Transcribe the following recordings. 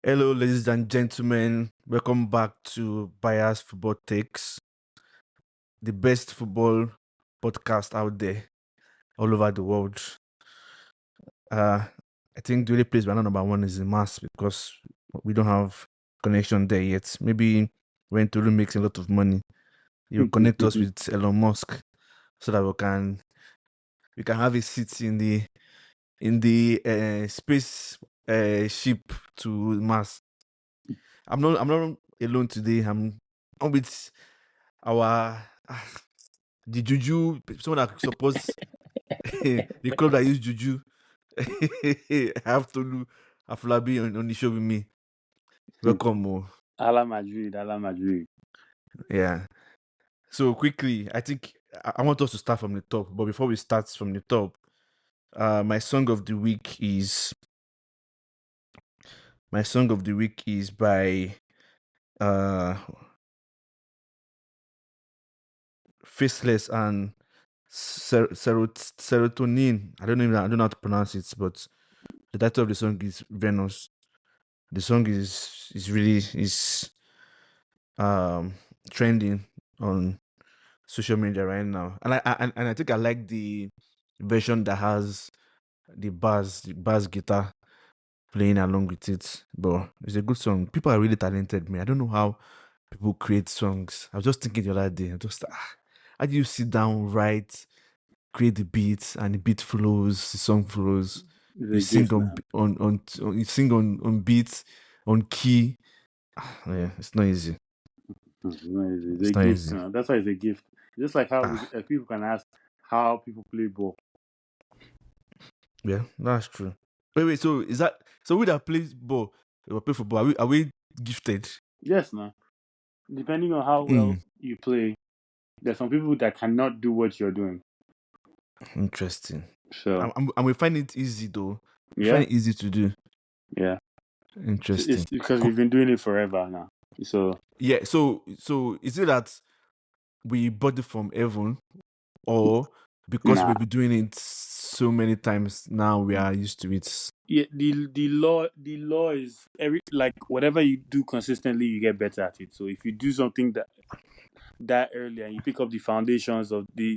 Hello, ladies and gentlemen. Welcome back to Bias Football Takes, the best football podcast out there, all over the world. I think the only place we're not number one is in Mars because we don't have connection there yet. Maybe when Tolu makes a lot of money, he'll connect us with Elon Musk so that we can have a seat in the space ship to Mars. I'm not alone today. I'm with our the juju, someone that supports the club that use juju. I have Tolu Afolabi on the show with me. Welcome, Mo. Ala Madrid. Yeah. So quickly, I think I want us to start from the top. But before we start from the top, my song of the week is by Faceless and Serøtonin. I don't know how to pronounce it, but the title of the song is Venus. The song is really trending on social media right now, and I think I like the version that has the bass guitar playing along with it. But it's a good song. People are really talented, man. I don't know how people create songs. I was just thinking the other day, how do you sit down, write, create the beats, and the beat flows, the song flows. You sing you sing on beats, on key. Yeah, it's not easy. It's a gift. No? That's why it's a gift. Just like how people can ask how people play ball. Yeah, that's true. Wait. So we that play ball, or play football? Are we gifted? Yes, no. Depending on how well you play, there's some people that cannot do what you're doing. Interesting. So and we find it easy though. We yeah, find it easy to do. Yeah. Interesting. It's because we've been doing it forever now. So yeah. So is it that we bought it from heaven, or because we've been doing it so many times now we are used to it? Yeah, the law is whatever you do consistently, you get better at it. So if you do something that early and you pick up the foundations of the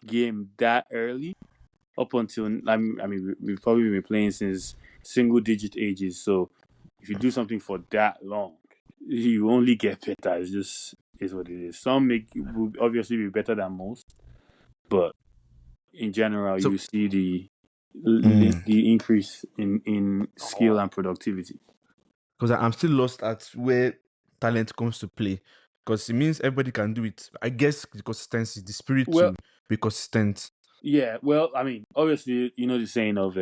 game that early, up until we've probably been playing since single digit ages. So if you do something for that long, you only get better. It's just is what it is. Some will obviously be better than most, but in general, you see the increase in skill and productivity. Because I'm still lost at where talent comes to play. Because it means everybody can do it. I guess the consistency, the spirit to be consistent. Yeah, well, I mean, obviously, you know the saying of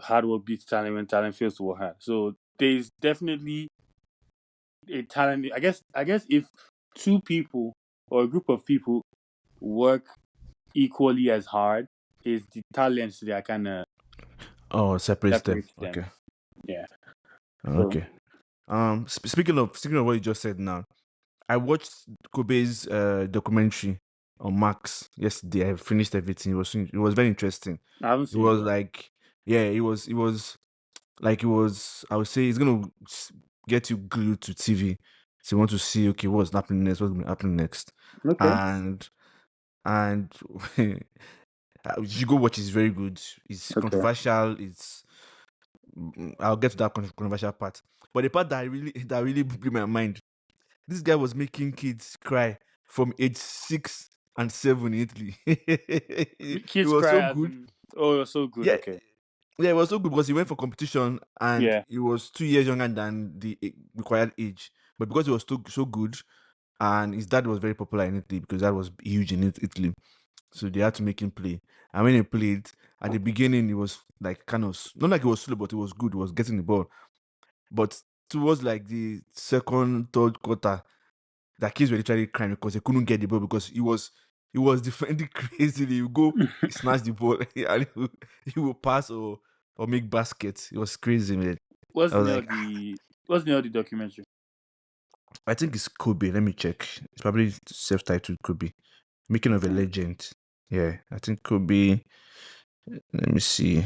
hard work beats talent when talent fails to work hard. So there's definitely a talent. I guess if two people or a group of people work equally as hard, is the talents that kind of separate them. Okay. Yeah. Okay. Speaking of what you just said now, I watched Kobe's documentary on Max yesterday. I finished everything. It was very interesting. I haven't seen it. Was like, yeah, it was I would say it's gonna get you glued to TV. So you want to see, okay, what's happening next, what's gonna happen next. Okay. And you go watch, it's very good. It's controversial. I'll get to that controversial part. But the part that really blew my mind, this guy was making kids cry from age 6 and 7 in Italy. Kids was cry so good. it was so good. Yeah. Okay. Yeah, it was so good because he went for competition and he was 2 years younger than the required age. But because he was so good, and his dad was very popular in Italy because that was huge in Italy, so they had to make him play. And when he played at the beginning, it was like kind of not like it was slow, but it was good. He was getting the ball. But towards like the second, third quarter, the kids were literally crying because they couldn't get the ball because he was defending crazily. He would go, he snatch the ball, and he would pass or make baskets. It was crazy, man. What's the name of the documentary? I think it's Kobe. Let me check. It's probably self-titled Kobe. Making of a Legend. Yeah, I think Kobe. Let me see.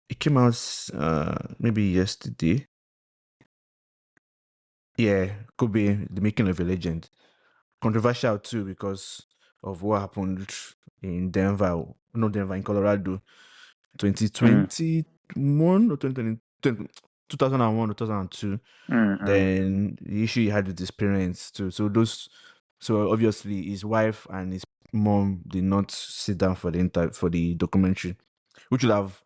It came out maybe yesterday. Yeah, could be the making of a legend. Controversial too because of what happened in Denver, not Denver, in Colorado, 2021 or 2001 or 2002. Then the issue he had with his parents too. So obviously his wife and his mom did not sit down for the documentary, which would have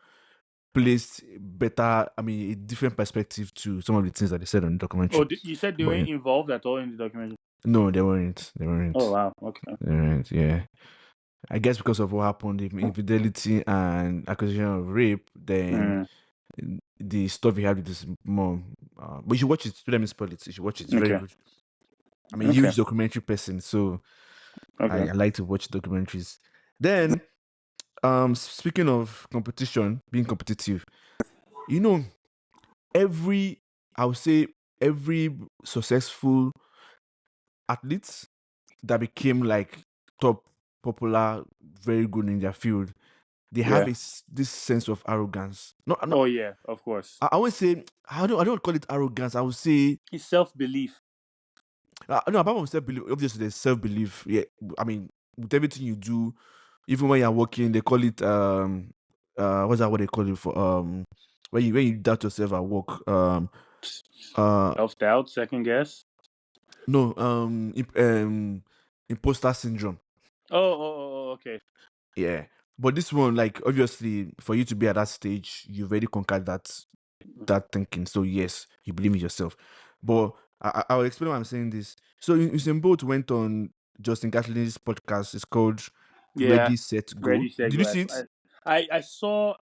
placed better, I mean, a different perspective to some of the things that they said on the documentary. Oh, you said they weren't But involved at all in the documentary? no, they weren't. They Oh, weren't. wow. Okay. They weren't. Yeah. I guess because of what happened, the infidelity and accusation of rape, then the stuff he had with his mom. But you should watch it. Let me spoil it. You should watch it. It's very Okay. good. I'm a huge documentary person, so I Okay. like to watch documentaries. Then, speaking of competition, being competitive, you know, I would say every successful athlete that became like top, popular, very good in their field, they have Yeah. this sense of arrogance. No, Oh, yeah, of course. I won't say I don't call it arrogance. I would say It's self-belief. no, apart from self belief, obviously there's self belief. Yeah, I mean, with everything you do, even when you're working, they call it what's that? What they call it for when you doubt yourself at work. Uh, Self-doubt, second guess. no, imposter syndrome. Okay. Yeah, but this one, like, obviously, for you to be at that stage, you've already conquered that thinking. So yes, you believe in yourself. But I'll explain why I'm saying this. So Usain Bolt went on Justin Gatlin's podcast. It's called Yeah. Ready, Set, Go. Ready, set, Did you go. see it? I saw.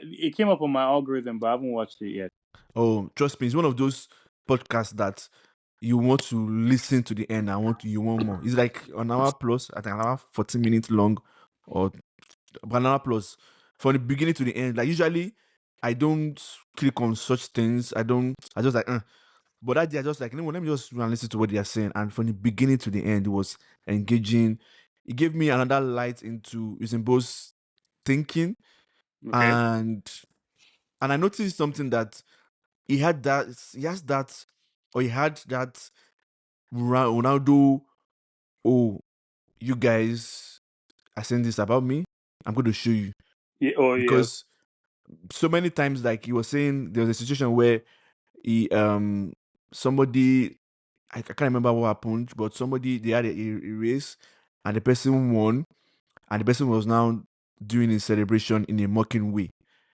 It came up on my algorithm, but I haven't watched it yet. Oh, trust me, it's one of those podcasts that you want to listen to the end. You want more. It's like an hour plus. I think an hour 14 minutes long, or banana plus from the beginning to the end. Like usually, I don't click on such things. I just like. But that day, I just like, let me just go and listen to what they are saying. And from the beginning to the end, it was engaging. It gave me another light into Usain Bolt's thinking, Okay. and I noticed something that he had that he has that or he had that Ronaldo. Oh, you guys are saying this about me. I'm going to show you Yeah. Oh, yeah. because so many times, like he was saying, there was a situation where he somebody I can't remember what happened, but somebody they had a race and the person won, and the person was now doing his celebration in a mocking way.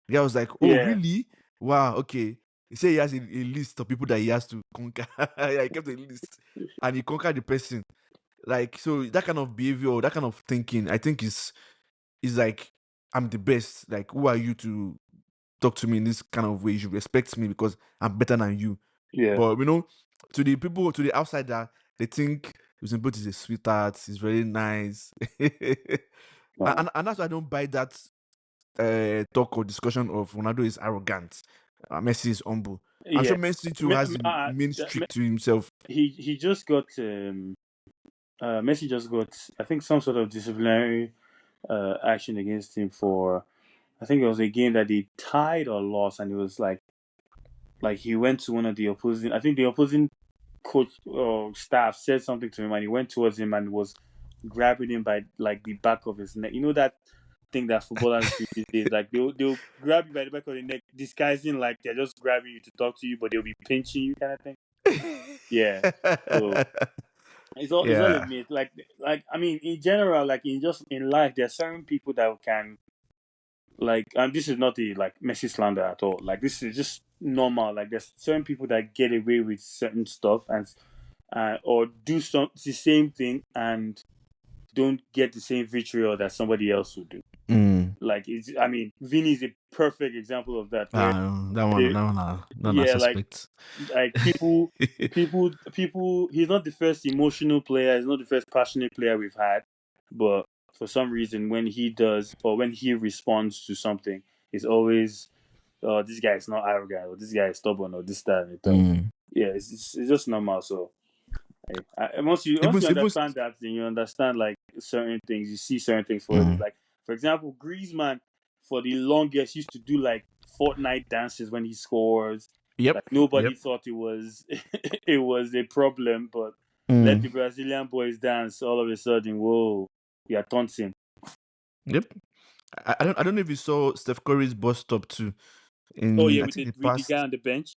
The guy was like, "Oh, Yeah. really? Wow, okay." He said he has a list of people that he has to conquer. Yeah, he kept a list, and he conquered the person. Like so, that kind of behavior, that kind of thinking, I think is like I'm the best. Like, who are you to talk to me in this kind of way? You should respect me because I'm better than you. Yeah. But to the people, to the outsider, they think Usain Bolt is a sweetheart. He's very nice, Wow. and that's why I don't buy that talk or discussion of Ronaldo is arrogant. Messi is humble. I'm Yeah. sure Messi too has main streak to himself. He just got Messi just got, I think, some sort of disciplinary action against him for, I think it was a game that they tied or lost, and it was like he went to one of the opposing, I think the opposing coach or staff said something to him, and he went towards him and was grabbing him by like the back of his neck. You know that thing that footballers do these days, like they'll grab you by the back of the neck, disguising like they're just grabbing you to talk to you, but they'll be pinching you, kind of thing. Yeah. So it's all Yeah. admit, like I mean, in general, like in life, there are certain people that can, like, and this is not a like Messi slander at all. Like, this is just normal. Like, there's certain people that get away with certain stuff, and or do the same thing and don't get the same vitriol that somebody else would do. Mm. Like, I mean, Vinny is a perfect example of that, where That they, one, I yeah, suspect. like people. He's not the first emotional player. He's not the first passionate player we've had, but for some reason, when he does or when he responds to something, it's always, "Oh, this guy is not arrogant, or this guy is stubborn, or this that and the third." Mm. Yeah, it's just normal. So, once you Even understand that, then you understand like certain things. You see certain things for it. mm. Like, for example, Griezmann for the longest used to do like Fortnite dances when he scores. Yep. Like nobody Yep. thought it was it was a problem, but let the Mm. Brazilian boys dance. All of a sudden, whoa, we are taunting. Yep. I don't know if you saw Steph Curry's bus stop too. Oh In yeah, I think the with the guy past. on the bench.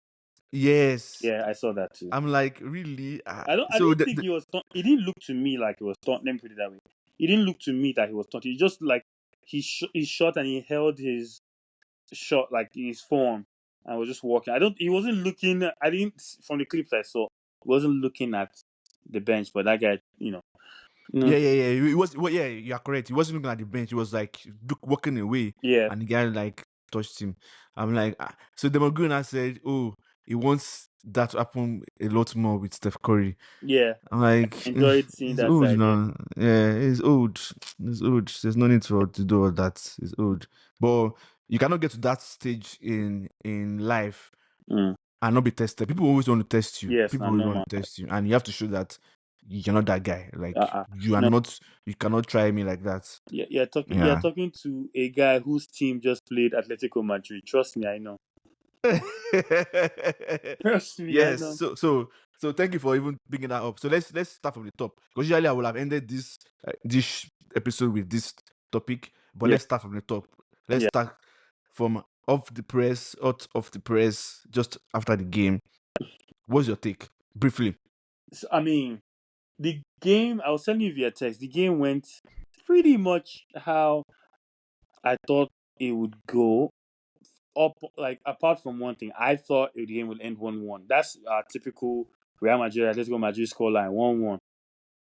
Yes. Yeah, I saw that too. I'm like, really? I So didn't think he was. It didn't look to me like he was taunting. Let me put it that way. It didn't look to me that he was taunting. It just like he shot and he held his shot like in his form and was just walking. He wasn't looking. I didn't from the clips I saw. He wasn't looking at the bench, but that guy, yeah. It was. Well, yeah, you're correct. He wasn't looking at the bench. He was like walking away, yeah, and the guy like touched him. I'm like, so Demoguna said, "Oh, he wants that to happen a lot more with Steph Curry." yeah. I'm like, Enjoyed seeing he's that old side. Yeah. now. Yeah, he's old. He's old. There's no need to do all that. He's old. But you cannot get to that stage in life Mm. and not be tested. People always want to test you. Yes, People no, always no, want man. to test you, and you have to show that you're not that guy. Like you are No. not. You cannot try me like that. Yeah, you're talking. You're Yeah. talking to a guy whose team just played Atletico Madrid. Trust me, I know. Trust me, I Yes. know. So thank you for even bringing that up. So let's start from the top, because usually I would have ended this episode with this topic, but Yeah, let's start from the top. Let's yeah. start from out of the press, just after the game. What's your take, briefly? So, I mean, the game. I was telling you via text. The game went pretty much how I thought it would go. Up, like apart from one thing, I thought the game would end 1-1. That's our typical Real Madrid, Atletico Madrid scoreline, 1-1.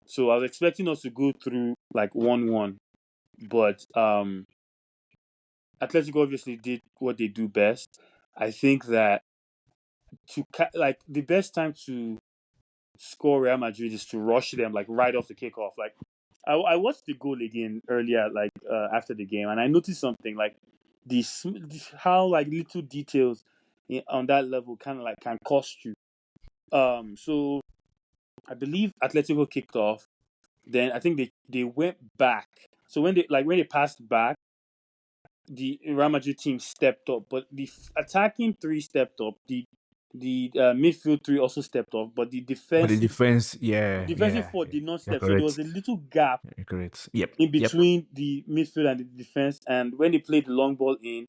So I was expecting us to go through like 1-1, but Atletico obviously did what they do best. I think that like the best time to score Real Madrid is to rush them like right off the kickoff. Like I watched the goal again earlier, like after the game, and I noticed something like how like little details on that level kind of like can cost you. So I believe Atletico kicked off. Then I think they went back. So when they passed back, the Real Madrid team stepped up, but the attacking three stepped up. The midfield three also stepped up, but the But the defensive defense, defensive four did not you're step. So there was correct. a little gap You're correct. Yep. in Yep. between the midfield and the defense. And when they played the long ball in,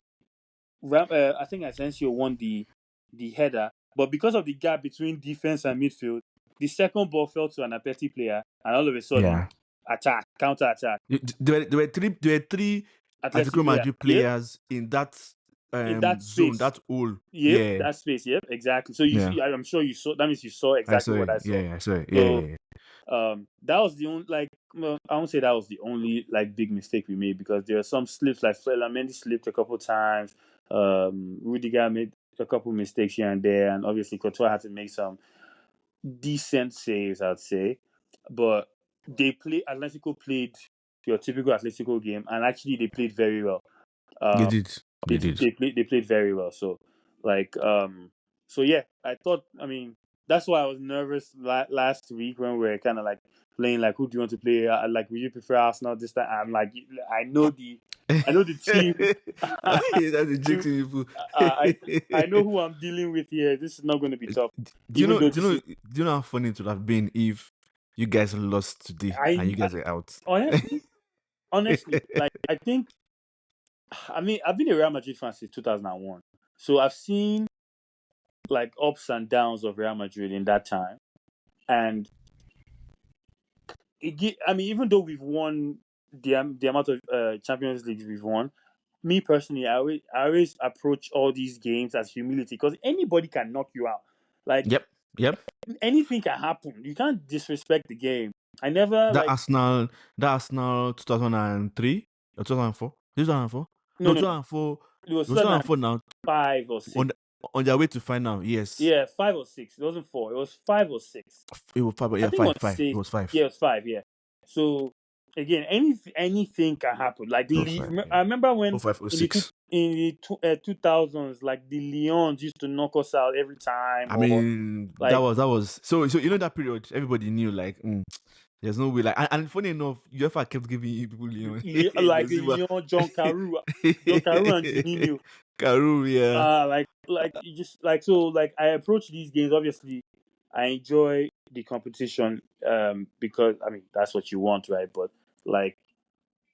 I think Asensio won the header, but because of the gap between defense and midfield, the second ball fell to an Apeti player, and all of a sudden, Yeah. counter attack. There were three Atletico Atletico player, Madrid yep, players in that in that zone, space, that hole. yep, Yeah. that space, yep, exactly. So Yeah. I'm sure you saw. That means you saw I exactly saw what it. I Yeah, saw. yeah, I saw it. Yeah, So yeah, yeah. that was the only well, I won't say that was the only like big mistake we made, because there were some slips, like Mendy slipped a couple times. Rudiger made a couple mistakes here and there, and obviously Courtois had to make some decent saves, I'd say. But Atletico played your typical Atletico game, and actually they played very well. They Um, did. They did. they played very well. So like so yeah, I thought. I mean, that's why I was nervous last week when we were kind of like playing like, who do you want to play? Like, would you prefer Arsenal this time? I'm like, I know the team. That's jinxing people. I know who I'm dealing with here. This is not going to be tough. Do you Even know? though Do you this know? is, Do you know how funny it would have been if you guys lost today and you I guys are out? honestly, like I think, I mean, I've been a Real Madrid fan since 2001, so I've seen like ups and downs of Real Madrid in that time, and I mean, even though we've won the amount of Champions Leagues we've won, me personally, I always approach all these games as humility, because anybody can knock you out. Like Yep. Yep. anything can happen. You can't disrespect the game. I never That like Arsenal, that Arsenal 2003 or 2004? 2004? no No, no. 2004. It was It was 2004 now. 2005 or 6. On the, on their way to final, yes. Yeah, 5 or 6. It wasn't 4. It was 5 or 6. It was five, I yeah, think five, on five. It six. was five. Yeah, it was 5. Yeah. So again, anything can happen. Like It was five, I yeah. remember when Oh five, oh in the six. 2000s, like the Leons used to knock us out every time, I or mean, that like was so you know that period, everybody knew like There's no way. Like, and funny enough, UEFA kept giving you people Leon. Like Ziba. John Carew and Juninho. Carew, yeah. Like you just like so like I approach these games. Obviously, I enjoy the competition because I mean that's what you want, right? But like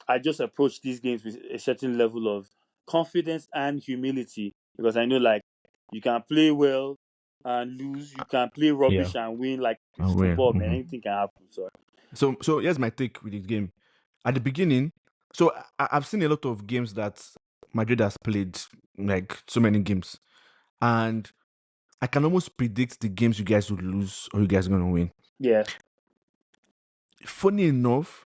I just approach these games with a certain level of confidence and humility because I know like you can play well and lose, you can play Yeah. rubbish and win. Like it's Aware. football, man. Mm-hmm. Anything can happen. So So here's my take with this game. At the beginning, so I've seen a lot of games that Madrid has played, like so many games, and I can almost predict the games you guys will lose or you guys are gonna win. yeah, Funny enough,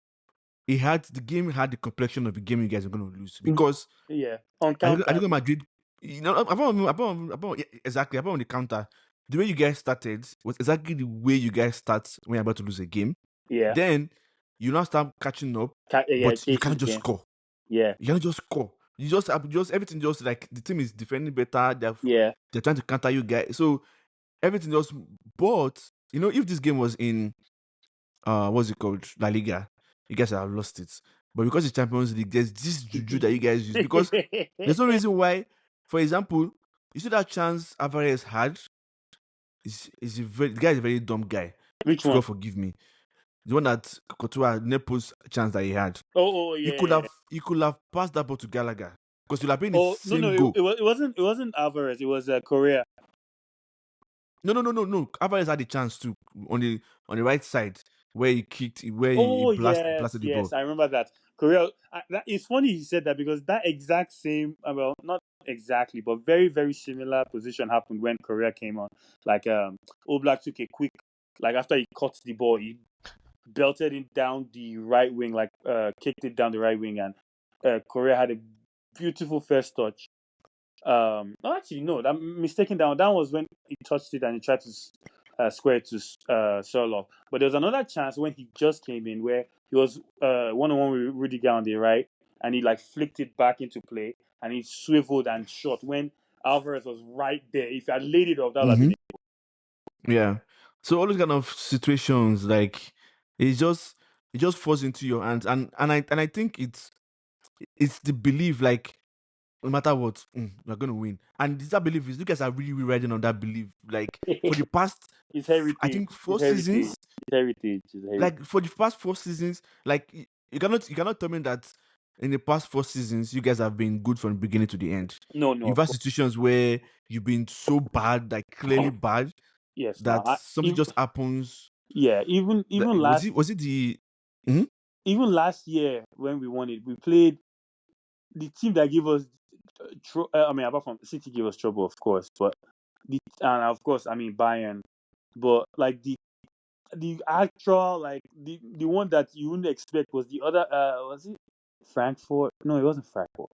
the game had the complexion of the game you guys are gonna lose because yeah, on counter. Atletico Madrid, you know, about exactly about on the counter, the way you guys started was exactly the way you guys start when you're about to lose a game. Yeah, Then you now start catching up, yeah, but you chasing can't the just game. score. Yeah, You can't just score. You just everything just like the team is defending better. yeah, They're trying to counter you guys. So everything just. But you know, if this game was in what's it called, La Liga, you guys have lost it. But because it's Champions League, there's this juju that you guys use because there's no reason why. For example, you see that chance Alvarez had. The guy is a very dumb guy. Which one? God forgive me. The one that Courtois Nepo's chance that he had. Oh, You yeah, could yeah. have you could have passed that ball to Gallagher because you'll have been the Oh no, no, same goal. it wasn't Alvarez. It was Correa. No. Alvarez had a chance too on the right side where he kicked where he Oh yes, blasted the ball. yes, I remember that. Correa. It's funny you said that because that exact same, well, not exactly, but very very similar position happened when Correa came on. Like Oblak took a quick, like after he caught the ball, he belted it down the right wing, like kicked it down the right wing, and Correa had a beautiful first touch. No, actually, no. That mistaken down. That was when he touched it and he tried to square it to Sherlock. But there was another chance when he just came in where he was one on one with Rudiger on the right, and he like flicked it back into play, and he swiveled and shot when Alvarez was right there. If he had laid it off, that would have Mm-hmm. been Yeah. So all those kind of situations, like it just falls into your hands, and I think it's the belief, like no matter what, we're gonna win. And that belief is you guys are really, really riding on that belief. Like for it. the past, His I heritage, think his four heritage, seasons, his heritage, his heritage. like for the past 4 seasons, like you cannot tell me that in the past 4 seasons you guys have been good from the beginning to the end. No, no, You've of had course. situations where you've been so bad, like clearly bad, Yes, now. that something just happens. Yeah, Was it the Mhm. even last year when we won it, we played the team that gave us. I mean, apart from City gave us trouble, of course, but and of course, I mean Bayern, but like the actual like the one that you wouldn't expect was the other. Was it Frankfurt? No, it wasn't Frankfurt.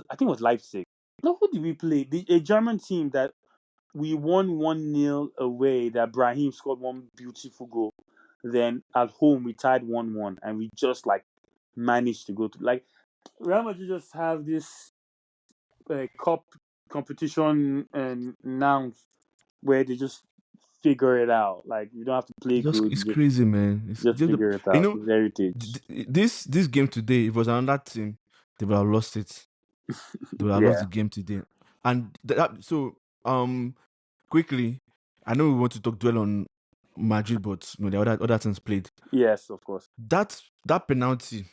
I think it was Leipzig. No, who did we play? A German team that we won 1-0 away. That Brahim scored one beautiful goal. Then at home we tied 1-1, and we just like managed to go to like Real Madrid just have this cup competition and now where they just figure it out. Like you don't have to play good, It's you crazy, man. It's just figure it you out. know It's heritage. this game today. If it was another team, they would have lost it. They would have lost Yeah. the game today. And so quickly, I know we want to dwell on Madrid, but the other teams played. Yes, of course. That penalty.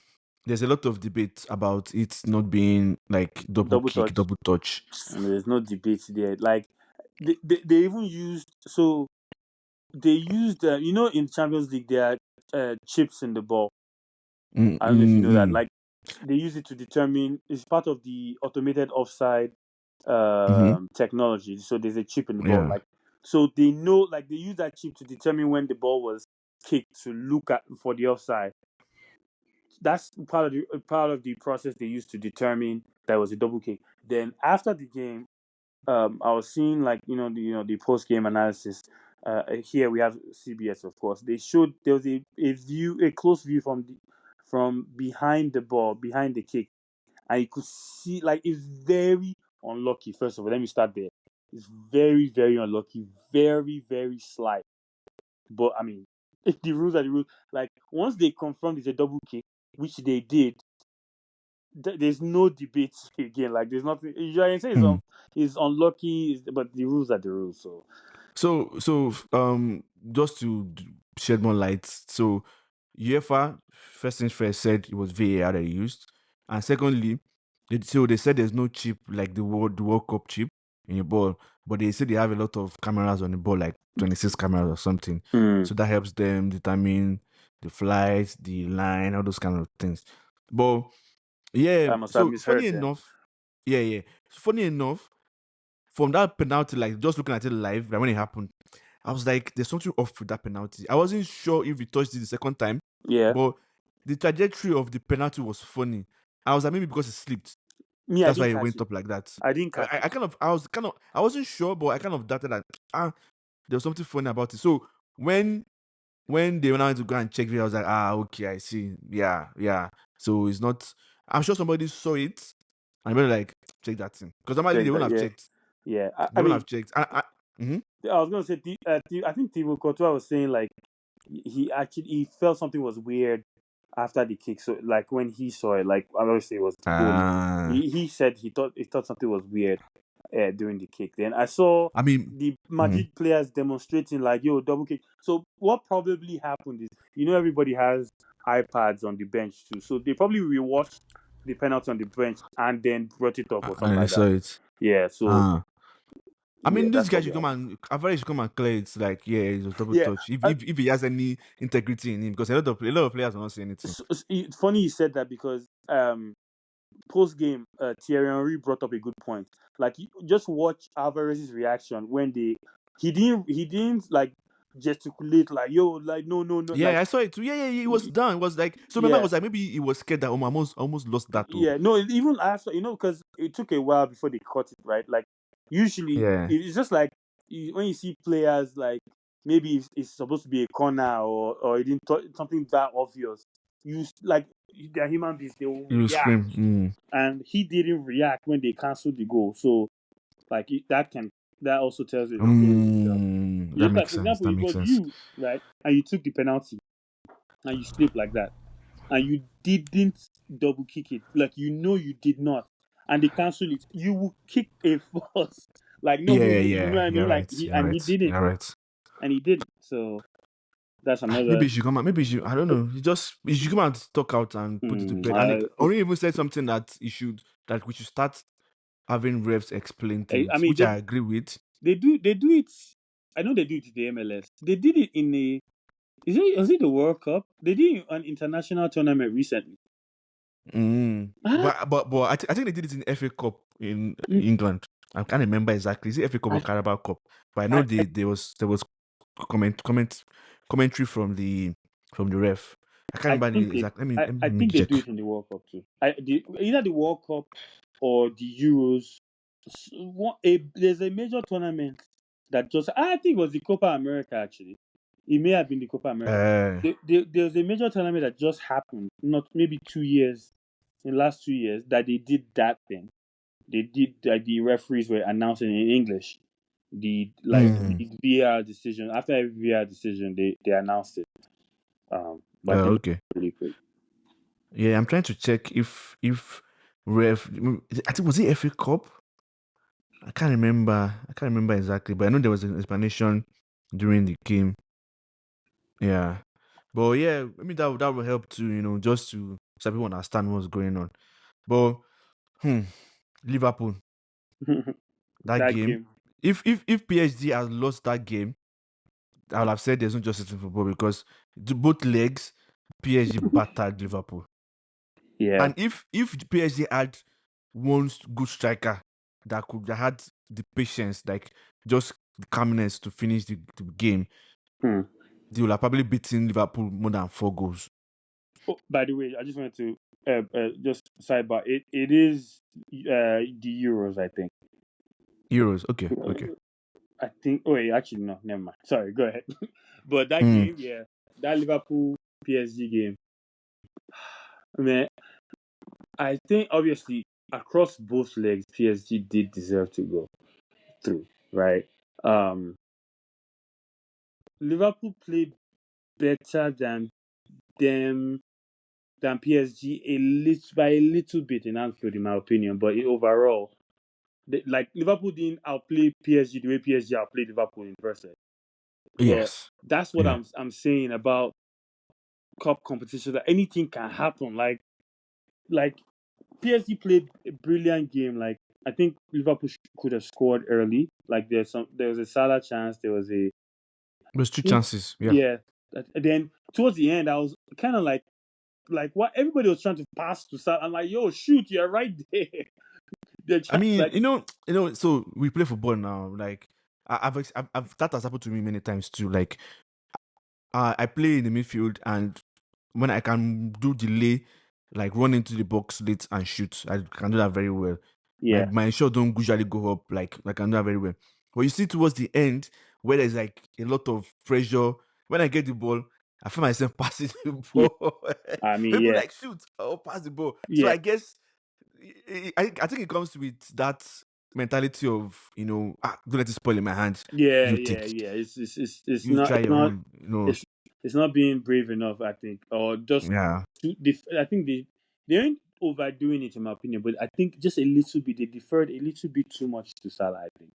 There's a lot of debate about it not being like double Double kick, touch. double touch. And there's no debate there. Like they even used so they used in Champions League there are chips in the ball. Mm, I don't know if you mm, know that. mm. Like they use it to determine it's part of the automated offside Mm-hmm. technology. So there's a chip in the ball. Yeah. Like so they know like they use that chip to determine when the ball was kicked to look at for the offside. That's part of the process they used to determine that was a double kick. Then after the game, I was seeing like the post game analysis. Here we have CBS, of course. They showed there was a close view from behind the ball, behind the kick, and you could see like it's very unlucky. First of all, let me start there. It's very very unlucky, very very slight. But I mean, If the rules are the rules, like once they confirmed it's a double kick, which they did, there's no debate again. Like there's nothing. You can say it's unlucky, but the rules are the rules. So, just to shed more light, so UEFA first things first said it was VAR that they used, and secondly, they said there's no chip like the World Cup chip in the ball, but they said they have a lot of cameras on the ball, like 26 cameras or something. So that helps them determine the flights, the line, all those kind of things. But yeah, I must have so misheard them. funny enough, from that penalty, like just looking at it live, like when it happened, I was like, there's something off with that penalty. I wasn't sure if he touched it the second time, Yeah, but the trajectory of the penalty was funny. I was like, maybe because it slipped. me, I That's why didn't it catch went it. up like that. I didn't catch it. I wasn't sure, but I kind of doubted that there was something funny about it. So when they went out to go and check it, I was like, okay, I see. Yeah. So it's not. I'm sure somebody saw it and they were like, check that thing, because normally they Check won't that. have Yeah, checked. yeah. They won't have checked. Mhm. I was gonna say, I think Thibaut Courtois was saying like he felt something was weird after the kick. So like when he saw it, like obviously it was the goalie. He said he thought something was weird during the kick. Then I saw I mean, the mhm. Madrid players demonstrating like double kick. So what probably happened is everybody has iPads on the bench too, so they probably rewatched the penalty on the bench and then brought it up or something I like that. saw it. Yeah, so I yeah, mean, this that's guy probably should how. come and Alvarez should come and clear it. Like, yeah, it was double Yeah, touch. If he has any integrity in him, because a lot of players will not say anything. it's funny you said that because post game, Thierry Henry brought up a good point. Like, you just watch Alvarez's reaction when he didn't like gesticulate like like no like Yeah, I saw it too. Yeah, he was y- done. It was like, so my mind yeah was like, maybe he was scared that almost lost that too. yeah no, even after because it took a while before they caught it right. Like usually Yeah, it's just like when you see players like maybe it's supposed to be a corner or it didn't something that obvious. Like they're human beings, they will he will react, scream. and he didn't react when they canceled the goal. So like that also tells you the story itself. That Just like makes for sense. example, That it makes was sense. you, right, and you took the penalty and you slipped like that, and you didn't double kick it, like you did not, and they cancel it, you will kick a force like no, you know Yeah. what I You're mean? Like right. You're right. You're right. he didn't. So that's Maybe another. you should come out. Maybe you should. I don't know. You should come out, talk out, and put it to bed. And Ori even said something that we should start having refs explain I things, mean which I agree with. they do it. I know they do it in the MLS. They did it in a. Was it the World Cup? They did an international tournament recently. Ah, But I think they did it in FA Cup in mm, England. I can't remember exactly. Is it FA Cup or I, Carabao Cup? But I know I, there was commentary from the ref. I can't I remember think the exact. I Let me think they check. do it in the World Cup too. Either the World Cup or the Euros. There's a major tournament that just. I think it was the Copa America actually. It may have been the Copa America. Uh, There's a major tournament that just happened, not maybe 2 years, in the last 2 years, that they did that thing. They did the referees were announcing in English mm, the VR decision. After every VR decision, they announced it. But I think okay. it's really quick. Yeah, I'm trying to check if ref. I think was it FA Cup. I can't remember. I can't remember exactly, but I know there was an explanation during the game. Yeah. But yeah, I mean that will help to just to so people understand what's going on. But Liverpool, that That game. game. If PSG has lost that game, I would have said there's no justice in football because both legs PSG battered Liverpool. Yeah. And if PSG had one good striker that had the patience, like just the calmness to finish the game, Hmm. they would have probably beaten Liverpool more than 4 goals. Oh, by the way, I just wanted to just sidebar. It is the Euros, I think. Euros, okay. I think. Oh, wait, actually, no, never mind. Sorry, go ahead. But that Hmm. game, yeah, that Liverpool PSG game, man, I think obviously across both legs, PSG did deserve to go through, right? Um, Liverpool played better than them than PSG by a little bit in Anfield, in my opinion. But overall, like Liverpool didn't outplay PSG the way PSG outplayed Liverpool in person. But Yes. that's what Yeah. I'm saying about cup competition. That anything can happen. Like PSG played a brilliant game. Like I think Liverpool could have scored early. Like there was a Salah chance. There was a There's two I think chances. Yeah. yeah. Then towards the end, I was kind of like what everybody was trying to pass to Salah. I'm like, yo, shoot, you're right there. They're I trying, mean, like so we play football now. Like, that has happened to me many times too. Like, I play in the midfield, and when I can do delay, like run into the box late and shoot, I can do that very well. My yeah, my shot don't usually go up. Like, I can do that very well. But you see, towards the end, where there's like a lot of pressure, when I get the ball, I feel myself passing the yeah. ball. I mean, People yeah, like shoot or pass the ball. So yeah, I guess I think it comes with that mentality of don't let it spoil in my hand. yeah, You yeah, take, yeah. It's you not try it's your not own. it's not being brave enough. I think, or just Yeah, I think they aren't overdoing it in my opinion, but I think just a little bit they deferred a little bit too much to Salah. I think,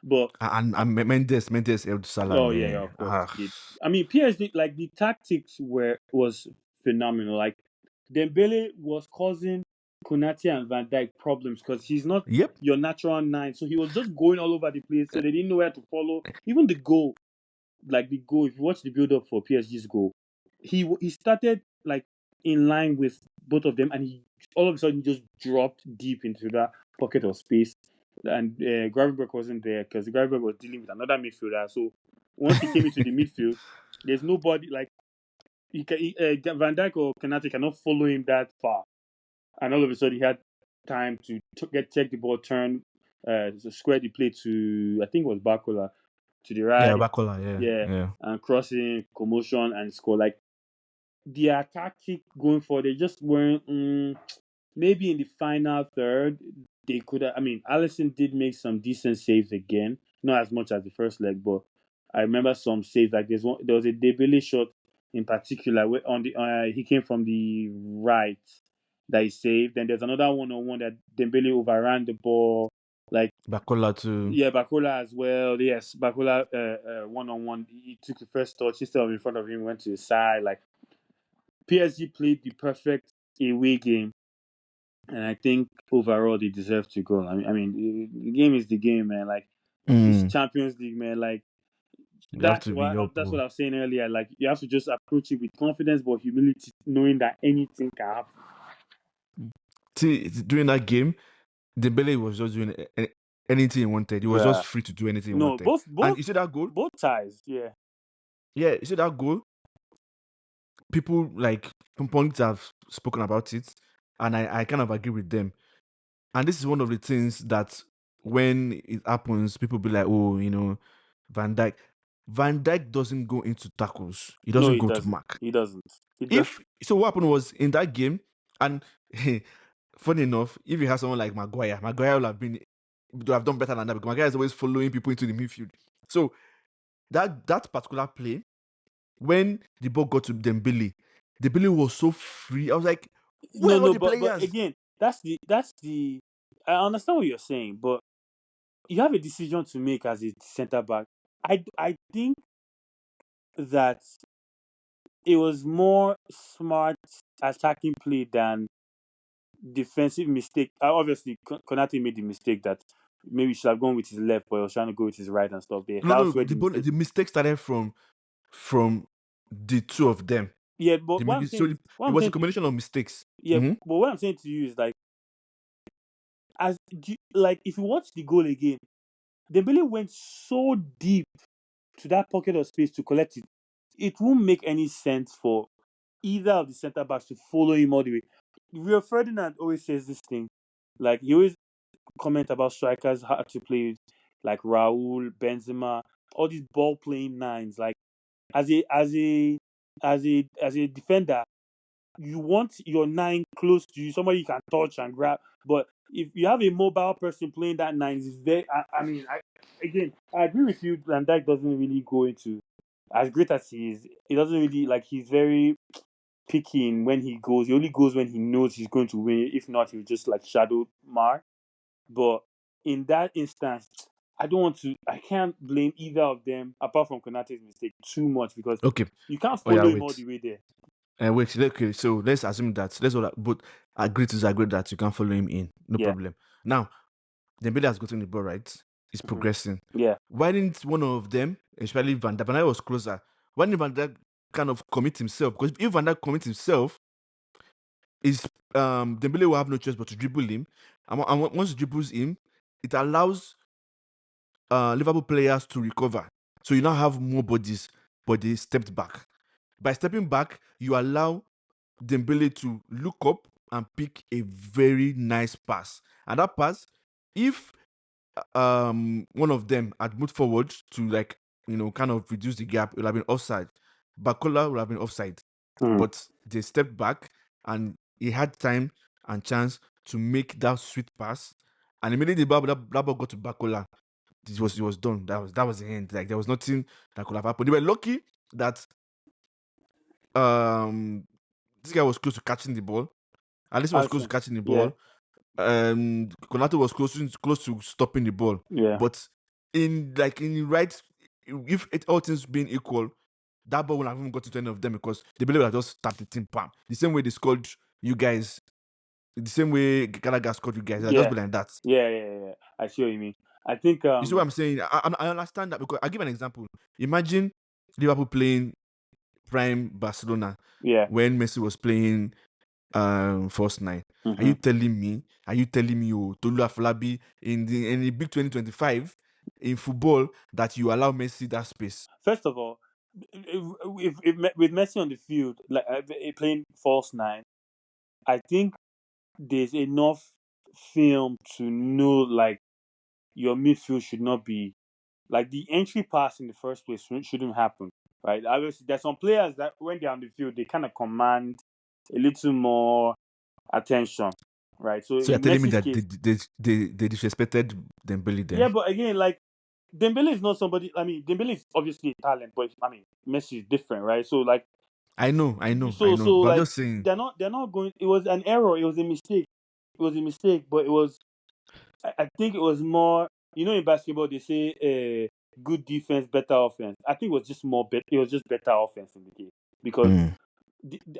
but and Mendes helped Salah, oh yeah, yeah, man. of course it did. I mean, PSG like the tactics was phenomenal. Like Dembele was causing Konate and Van Dijk problems because he's not Yep. your natural nine, so he was just going all over the place. So they didn't know where to follow. Even the goal, like the goal, if you watch the build up for PSG's goal, he started like in line with both of them, and he all of a sudden just dropped deep into that pocket of space. And Gravenberg wasn't there because Gravenberg was dealing with another midfielder. So once he came into the midfield, there's nobody like Van Dijk or Kanate cannot follow him that far. And all of a sudden, he had time to check the ball, turn, square the play to I think it was Bakola to the Yeah, right, Bakola. Yeah, yeah, yeah. and crossing, commotion, and score. Like their tactic going forward, they just weren't. Maybe in the final third, they could have. I mean, Allison did make some decent saves again, not as much as the first leg, but I remember some saves. Like there was a Debele shot in particular where on the he came from the right that he saved. Then there's another one-on-one that Dembele overran the ball. Like Bakola too. yeah, Bakola as well. Yes, Bakola one-on-one. He took the first touch instead of in front of him, went to the side. Like PSG played the perfect away game, and I think overall they deserve to go. I mean, the game is the game, man. Like it's Mm. Champions League, man. Like You have to be up. that's what I was saying earlier. Like you have to just approach it with confidence but humility, knowing that anything can happen. See, during that game, Dembele was just doing anything he wanted. He was just Yeah. free to do anything he No, wanted. both And both you see that goal? both ties. Yeah. Yeah, you see that goal? People like pundits have spoken about it, and I kind of agree with them. And this is one of the things that when it happens, people be like, oh, Van Dyke. Van Dyke doesn't go into tackles. He No, doesn't he go to doesn't. mark. He doesn't. He does. If so, what happened was in that game, and funny enough, if you have someone like Maguire would have done better than that because Maguire is always following people into the midfield. So that particular play, when the ball got to Dembele, Dembele was so free. I was like, where No, are all no, the but players? again, that's the. I understand what you're saying, but you have a decision to make as a centre back. I think that it was more smart attacking play than defensive mistake. Obviously, Konate made the mistake that maybe he should have gone with his left, but he was trying to go with his right and stuff. There, No, that no, was where the mistake. the mistake started from the two of them. Yeah, but So what it I'm was a saying, combination of mistakes. yeah, Mm-hmm. but what I'm saying to you is like, like if you watch the goal again, Dembele went so deep to that pocket of space to collect it. It won't make any sense for either of the centre backs to follow him all the way. Rio Ferdinand always says this thing, like he always comment about strikers how to play, like Raul, Benzema, all these ball playing nines. Like as a defender, you want your nine close to you, somebody you can touch and grab. But if you have a mobile person playing that nine, it's very. I mean, again, I agree with you. Van Dijk doesn't really go into as great as he is, he doesn't really like. He's very picky in when he goes. He only goes when he knows he's going to win. If not, he'll just like shadow Mar. But in that instance, I can't blame either of them apart from Konate's mistake too much because Okay. you can't Oh yeah, follow him all the wait. way there. Wait. Okay. So let's assume that let's all both agree to disagree that you can follow him in. No Yeah. problem. Now, Dembele has gotten the ball right. He's progressing. Yeah. Why didn't one of them, especially Van Dijk was closer? Why didn't Van Dijk kind of commit himself? Because if Van Dijk commits himself, is Dembele will have no choice but to dribble him. And once he dribbles him, it allows Liverpool players to recover. So you now have more bodies, but they stepped back. By stepping back, you allow Dembele to look up and pick a very nice pass. And that pass, if one of them had moved forward to like kind of reduce the gap, it would have been offside. Bakola would have been offside. But they stepped back and he had time and chance to make that sweet pass. And immediately that ball got to Bakola. It was done. That was the end. Like there was nothing that could have happened. They were lucky that this guy was close to catching the ball. Alisson was close to catching the ball. Konate was close to stopping the ball. Yeah. But in the right, if all things being equal, that ball would have even got to any of them because they believe I just tapped the team, bam. The same way they scored you guys, the same way Gallagher scored you guys. I just be like that. Yeah. I see what you mean. I think you see what I'm saying? I understand that because I'll give an example. Imagine Liverpool playing prime Barcelona when Messi was playing first nine. Are you telling me Tolu Afolabi in the big 2025 in football that you allow Messi that space? First of all, if with Messi on the field, like playing false nine, I think there's enough film to know like your midfield should not be like the entry pass in the first place shouldn't happen, right? Obviously, there's some players that when they're on the field, they kind of command a little more attention, right? So So you're in telling me Messi's that case, they disrespected Dembele then? yeah, but again, like Dembele is not somebody. I mean, Dembele is obviously a talent, but I mean, Messi is different, right? So like, I know. so But I'm like just saying. they're not going. It was an error. It was a mistake. But it was. I think it was more. You know, in basketball they say good defense, better offense. I think it was just more. It was just better offense in the game because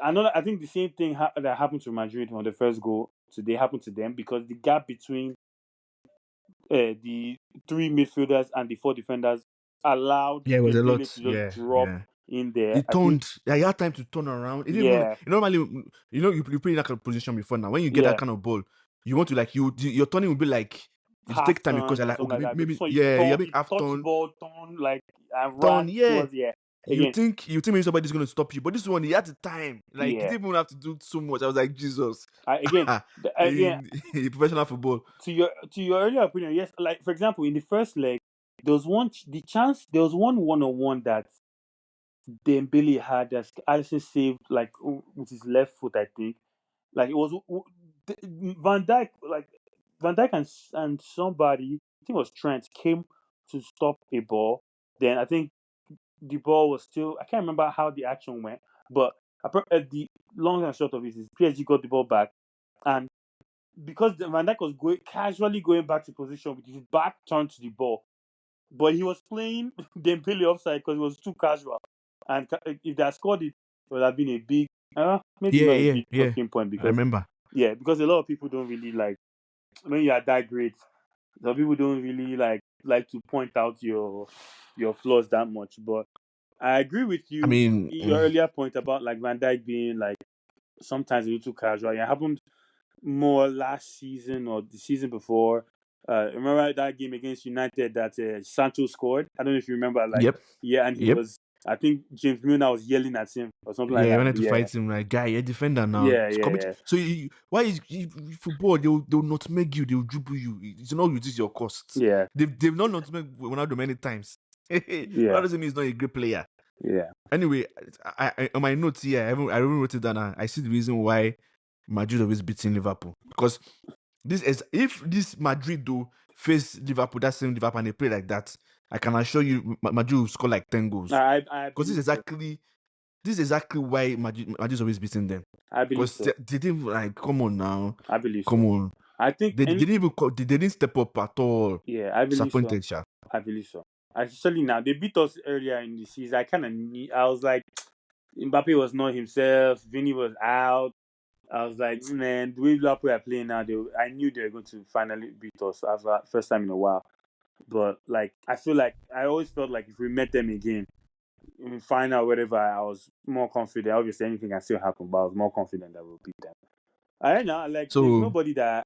I think the same thing that happened to Madrid on the first goal today happened to them because the gap between the three midfielders and the four defenders allowed Yeah, it was a lot. Dembele to just Yeah, drop yeah. in there. He I think. turned. Yeah, he had time to turn around. He didn't even. Yeah. Normally, you play in that kind of position before now. When you get that Yeah. kind of ball, you want to like your turning will be like it Half take time because turn you're or like something okay like that. But this maybe one, yeah you're being you half touch the turn ball, turn like and turn ran yeah. towards You again. think maybe somebody's gonna stop you, but this one he had the time. Like he Yeah. didn't even have to do so much. I was like Jesus. Again, in professional football. to your earlier opinion, yes. Like for example, in the first leg, there was there was one-on-one that Dembele had that Alisson saved like with his left foot, I think. Like it was Van Dijk, like Van Dijk and somebody, I think it was Trent, came to stop a ball. Then I think the ball was still. I can't remember how the action went, but the long and short of it is PSG got the ball back, and because Van Dijk was casually going back to position with his back turned to the ball, but he was playing Dembele offside because it was too casual, and if they had scored it, it would have been a big, maybe not a big Yeah. talking point I because remember. because a lot of people don't really like when you are that great. Some people don't really like to point out your flaws that much, but I agree with I you. mean, Your earlier point about like Van Dijk being like sometimes a little casual. It happened more last season or the season before. Remember that game against United that Sancho scored? I don't know if you remember. Like, yep. yeah, and he was. I think James Milner was yelling at him or something like Yeah, I that. wanted to Yeah, fight him like guy, you're a defender now. yeah. So why is football? They'll not make you. They'll dribble you. It's not reduce your costs. Yeah. They've not make Ronaldo many times. That doesn't mean he's not a great player. Yeah. Anyway, I on my notes here, I even wrote it down. I see the reason why Madrid always beating Liverpool because this is if this Madrid though face Liverpool, that same Liverpool, and they play like that, I can assure you, Madrid will score like 10 goals. I Because believe so. this is exactly why Madrid is always beating them. I believe Because so. they didn't like, come on now. I believe Come so. on. I think They didn't even they didn't step up at all. Yeah, I believe so. Disappointed, Sha. I believe so. Actually, now they beat us earlier in the season. I was like, Mbappe was not himself. Vinny was out. I was like, man, the way Liverpool are playing now, I knew they were going to finally beat us after first time in a while. But like, I always felt like if we met them again, in final, whatever, I was more confident. Obviously, anything can still happen, but I was more confident that we'll beat them. I don't know. Like, there's nobody that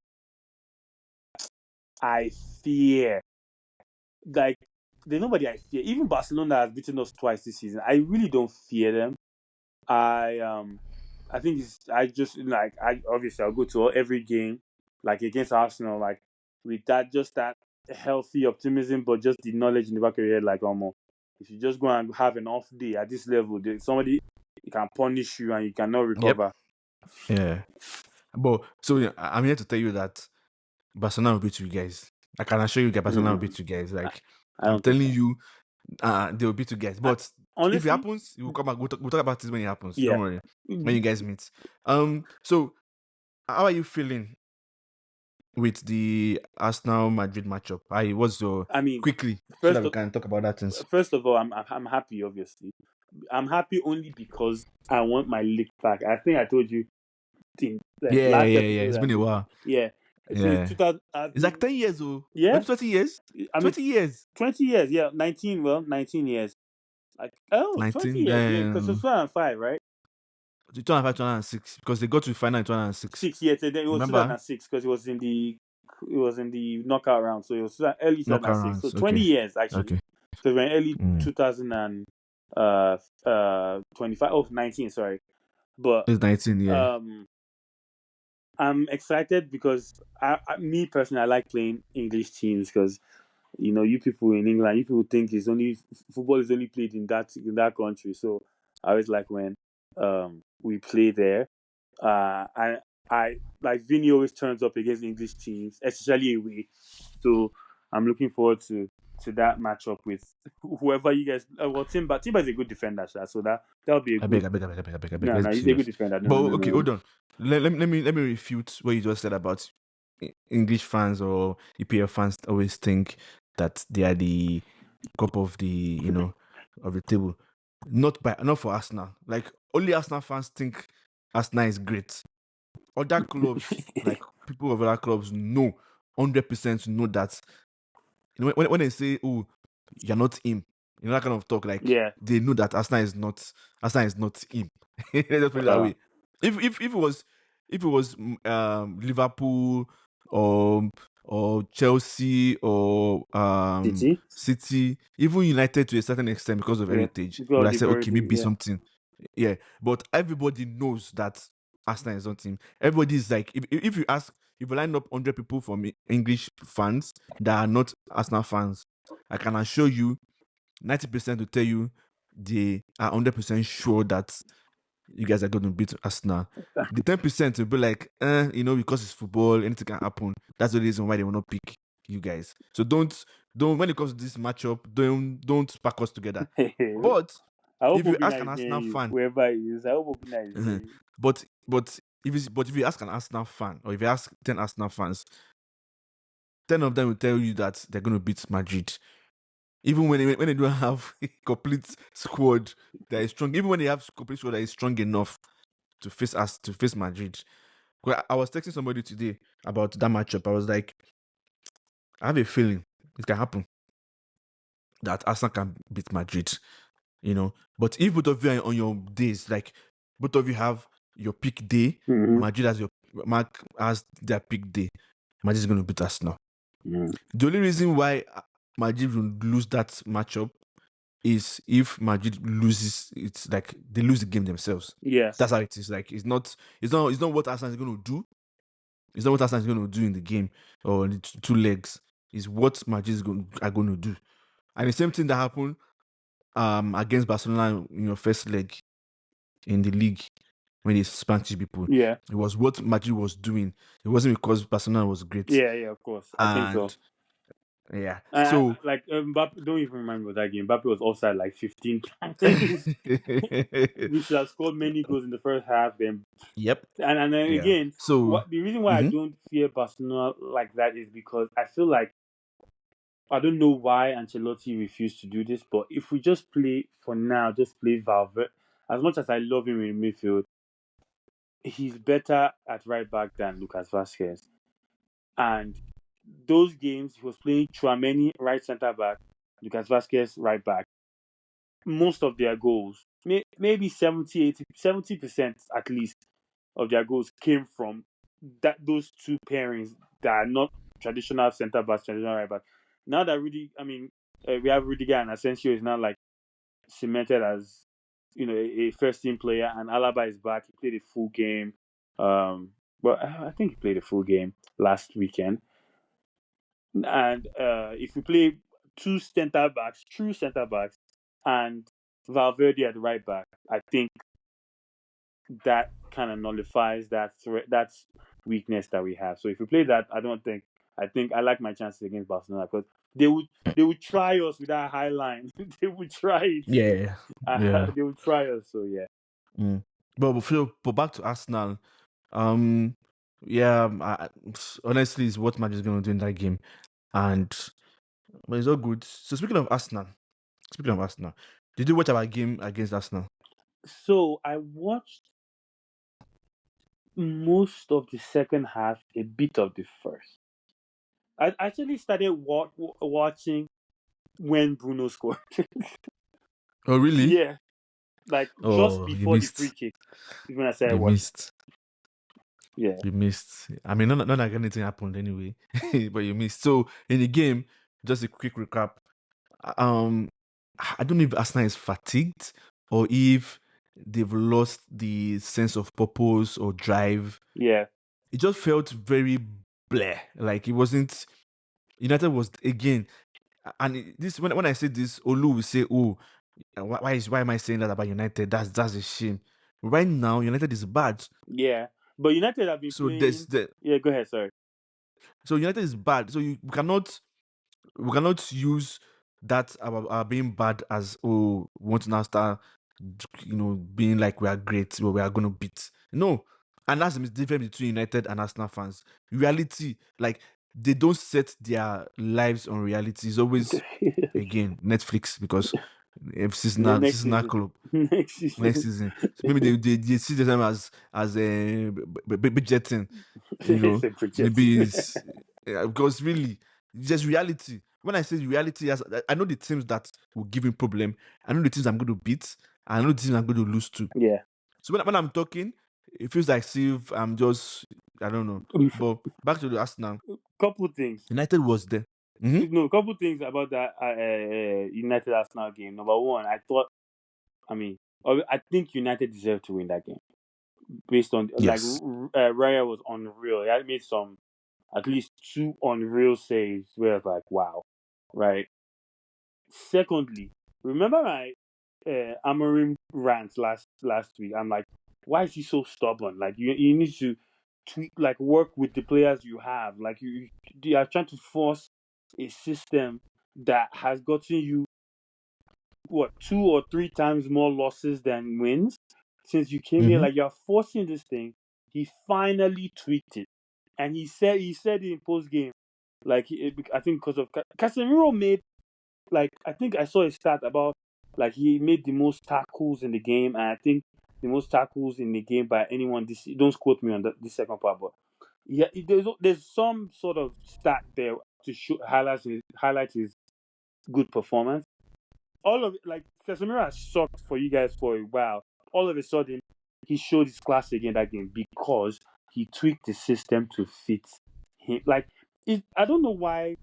I fear. Like, there's nobody I fear. Even Barcelona has beaten us twice this season. I really don't fear them. I think obviously I'll go to every game, like against Arsenal, like with that healthy optimism, but just the knowledge in the back of your head, like if you just go and have an off day at this level, somebody can punish you and you cannot recover. Yep. Yeah. But so I'm here to tell you that Barcelona will beat you guys. I can assure you that Barcelona will beat you guys. Like I'm telling you, they will beat you guys. But honestly, if it happens, we'll come back. We'll talk about this when it happens. Yeah. Don't worry. When you guys meet. So how are you feeling with the Arsenal Madrid matchup? Quickly so that we can talk about that things. First of all, I'm happy. Obviously, I'm happy only because I want my league back. I think I told you. Yeah. It's been a while. Yeah. Since 2000, it's like 10 years, though. Yeah. 20 years. 20 years. 20 years. Yeah. 19 years. Like 19, 20 years. Yeah, because it's 2005, right? 2005, 2006, because they got to final in 2006. 6 years. Then it was 2006 because it was in the knockout round, so it was early 2006. So 20 years actually. Okay. So we're in early 2025. 19. Sorry, but it's 19. Yeah. I'm excited because me personally, I like playing English teams because you people in England, you people think football is only played in that country. So I always like when we play there. I like Vinny always turns up against English teams, especially away. So I'm looking forward to that matchup with whoever you guys. Well, Timber is a good defender, so that'll be a good. I beg. No, he's a good defender. Okay, hold on. Let me refute what you just said about English fans or EPL fans always think that they are the top of the of the table. Not for Arsenal. Like only Arsenal fans think Arsenal is great. Other clubs, like people of other clubs, know 100% know that. When they say, "Oh, you're not him," that kind of talk, like they know that Arsenal is not him. Let's just put it that way. If it was Liverpool or Chelsea or City, even United to a certain extent because of heritage, would I say okay, maybe something. Yeah, but everybody knows that Arsenal is not him. Everybody is like, if you line up 100 people from English fans that are not Arsenal fans, I can assure you 90% will tell you they are 100% sure that you guys are going to beat Arsenal. The 10% will be like, because it's football, anything can happen. That's the reason why they will not pick you guys. So don't when it comes to this matchup, don't pack us together. But if you ask an Arsenal fan, whoever it is, I hope is but if you ask an Arsenal fan, or if you ask 10 Arsenal fans, 10 of them will tell you that they're going to beat Madrid. Even when they don't have a complete squad that is strong, even when they have a complete squad that is strong enough to face Madrid. I was texting somebody today about that matchup. I was like, I have a feeling it can happen that Arsenal can beat Madrid. But if both of you are on your days, like both of you have your peak day, Madrid has their peak day, Madrid is going to beat Arsenal. The only reason why Madrid will lose that matchup is if Madrid loses. It's like they lose the game themselves. Yes, that's how it is. Like it's not what Arsenal is going to do. It's not what Arsenal is going to do in the game or in the two legs. It's what Madrid are going to do. And the same thing that happened against Barcelona in your first leg in the league when they spanked people. Yeah, it was what Madrid was doing. It wasn't because Barcelona was great. Yeah, of course. I think so. Yeah. So Like Mbappe, don't even remember that game. Mbappe was offside like 15 times. We should have scored many goals in the first half. Then yep. and then Yeah. again, So the reason why I mhm. don't fear Barcelona like that is because I feel like I don't know why Ancelotti refused to do this, but if we just play for now, just play Valverde. As much as I love him in midfield, he's better at right back than Lucas Vasquez. And those games, he was playing Chouameni right centre back, Lucas Vasquez right back. Most of their goals, maybe 70% at least of their goals came from those two pairings that are not traditional centre backs, traditional right back. Now that we have Rudiger and Asensio is now like cemented as a first team player, and Alaba is back. He played a full game. But I think he played a full game last weekend. And if we play two centre backs, true centre backs, and Valverde at the right back, I think that kind of nullifies that weakness that we have. So if we play that, I think I like my chances against Barcelona because they would try us with that high line. They would try it. Yeah. Yeah. They would try us. So yeah. Mm. But back to Arsenal. Um, yeah. Honestly, it's what Madrid is going to do in that game, and but it's all good. So speaking of Arsenal, did you watch our game against Arsenal? So I watched most of the second half, a bit of the first. I actually started watching when Bruno scored. Oh, really? Yeah, like just Oh, you before the free missed. kick is when I started You watching. missed. Yeah, You missed. I mean, not like anything happened anyway, but you missed. So in the game, just a quick recap. Um, I don't know if Arsenal is fatigued or if they've lost the sense of purpose or drive. yeah, It just felt very bleh. Like it wasn't. United was again, and this when I say this, Olu will say, "Oh, why am I saying that about United? That's a shame." Right now, United is bad. yeah. But United have been So there's playing. the Yeah, go ahead. Sorry. so United is bad. So we cannot use that our being bad as we want to now start being like we are great or we are gonna beat. No. And that's the difference between United and Arsenal fans. Reality, like they don't set their lives on reality. It's always again Netflix because if Next seasonal season. club Next next season. season. So maybe they see them as a budgeting, It's a project. maybe it's because really it's just reality. When I say reality, I know the teams that will give me problem. I know the teams I'm going to beat. I know the teams I'm going to lose to. Yeah. So when I'm talking, it feels like if I'm just I don't know. But back to the Arsenal, Couple things. United was there. Mm-hmm. No, couple things about that United Arsenal game. Number one, I think United deserved to win that game based on like Yes. Raya was unreal. He had made some at least two unreal saves where it's like wow, right? Secondly, remember my Amorim rant last week? I'm like, why is he so stubborn? Like you need to tweak, like work with the players you have. Like you are trying to force a system that has gotten you what 2 or 3 times more losses than wins since you came here. Mm-hmm. Like you're forcing this thing. He finally tweaked it, and he said it in post game. Like I think because of Casemiro made like I think I saw a stat about like he made the most tackles in the game, and I think the most tackles in the game by anyone. This don't quote me on this second part, but yeah, there's some sort of stat there to highlight his good performance. All of it, like Casemiro has sucked for you guys for a while. All of a sudden, he showed his class again that game because he tweaked the system to fit him. Like I don't know why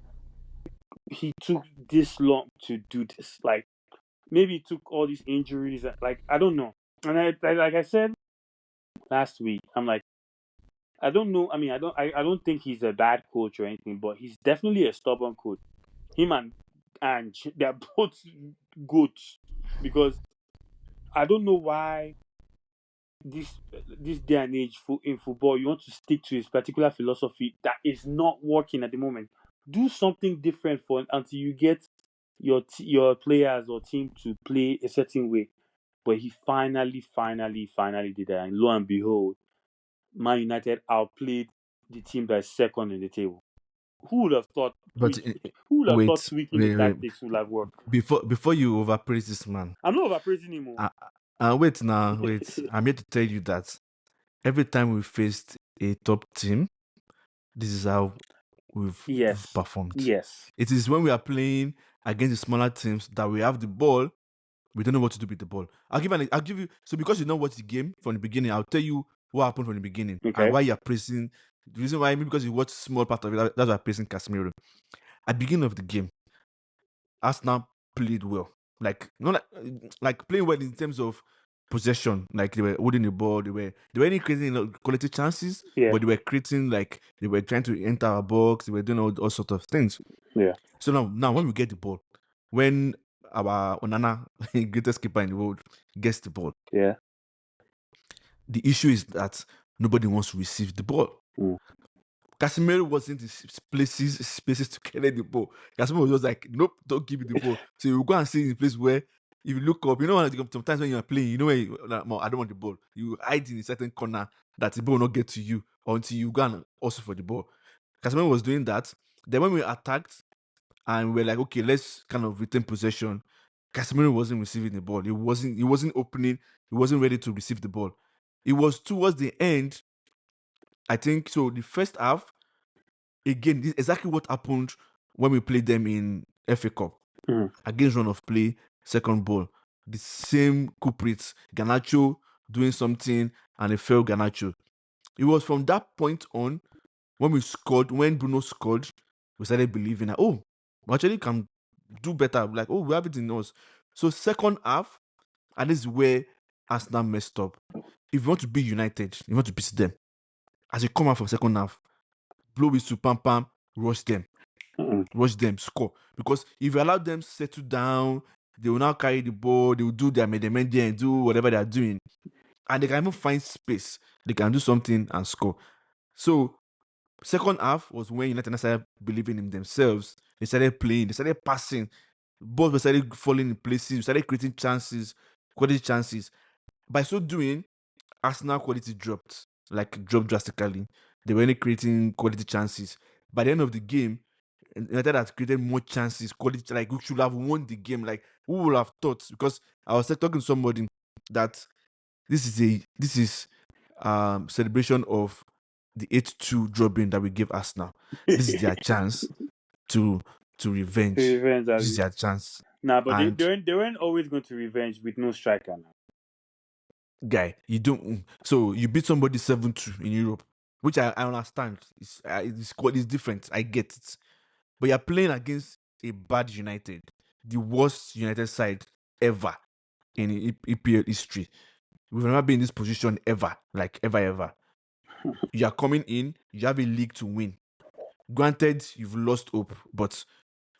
he took this long to do this. Like maybe he took all these injuries. Like I don't know. And like I said last week, I'm like I don't know. I mean, I don't think he's a bad coach or anything, but he's definitely a stubborn coach. Him and they're both goats because I don't know why this day and age in football you want to stick to his particular philosophy that is not working at the moment. Do something different for until you get your players or team to play a certain way. But he finally did that, and lo and behold, Man United outplayed the team that's second in the table. Who would have thought But who would have thought wait, tweaking the wait. tactics would have worked? Before you overpraise this man, I'm not overpraising him. uh, wait now, wait. I'm here to tell you that every time we faced a top team, this is how we've Yes. performed. Yes. It is when we are playing against the smaller teams that we have the ball, we don't know what to do with the ball. I'll give you. So because you know what's the game from the beginning, I'll tell you what happened from the beginning and Okay. why you're praising. The reason why, maybe because you watch small part of it, that's why I'm praising Casemiro. At the beginning of the game, Arsenal played well. Like not like playing well in terms of possession. Like they were holding the ball. They were not creating quality chances, Yeah. but they were creating, like they were trying to enter our box. They were doing all sorts of things. Yeah. So now when we get the ball, when our Onana, greatest keeper in the world, gets the ball, Yeah. the issue is that nobody wants to receive the ball. Mm. Casemiro wasn't in spaces to carry the ball. Casemiro was just like, nope, don't give me the ball. So you go and sit in a place where if you look up, sometimes when you're playing, like, I don't want the ball. You hide in a certain corner that the ball will not get to you until you go and also for the ball. Casemiro was doing that. Then when we attacked and we are like, okay, let's kind of retain possession, Casemiro wasn't receiving the ball. He wasn't opening. He wasn't ready to receive the ball. It was towards the end, I think. So the first half, again, this is exactly what happened when we played them in FA Cup. Against run of play, second ball. The same culprits. Garnacho doing something and a failed Garnacho. It was from that point on when Bruno scored, we started believing that, oh, we actually can do better. Like, oh, we have it in us. So second half, and this is where Arsenal messed up. If you want to be United, you want to beat them. As you come out from second half, blow whistle, pam pam, rush them. Rush them, score. Because if you allow them settle down, they will now carry the ball, they will do their medemende and do whatever they are doing. And they can even find space. They can do something and score. So second half was when United started believing in themselves. They started playing, they started passing. Balls started falling in places, we started creating chances, quality chances. By so doing, Arsenal quality dropped drastically. They were only creating quality chances. By the end of the game, United had created more chances, quality, like we should have won the game. Like who would have thought? Because I was talking to somebody that this is celebration of the 8-2 drubbing that we gave Arsenal. This is their chance to revenge. Revenge, This is their chance. nah, but And they weren't always going to revenge with no striker now. guy, you don't. So you beat somebody 7-2 in Europe, which I understand. It's different. I get it. But you're playing against a bad United, the worst United side ever in EPL history. We've never been in this position ever, like ever. You are coming in, you have a league to win. Granted, you've lost hope, but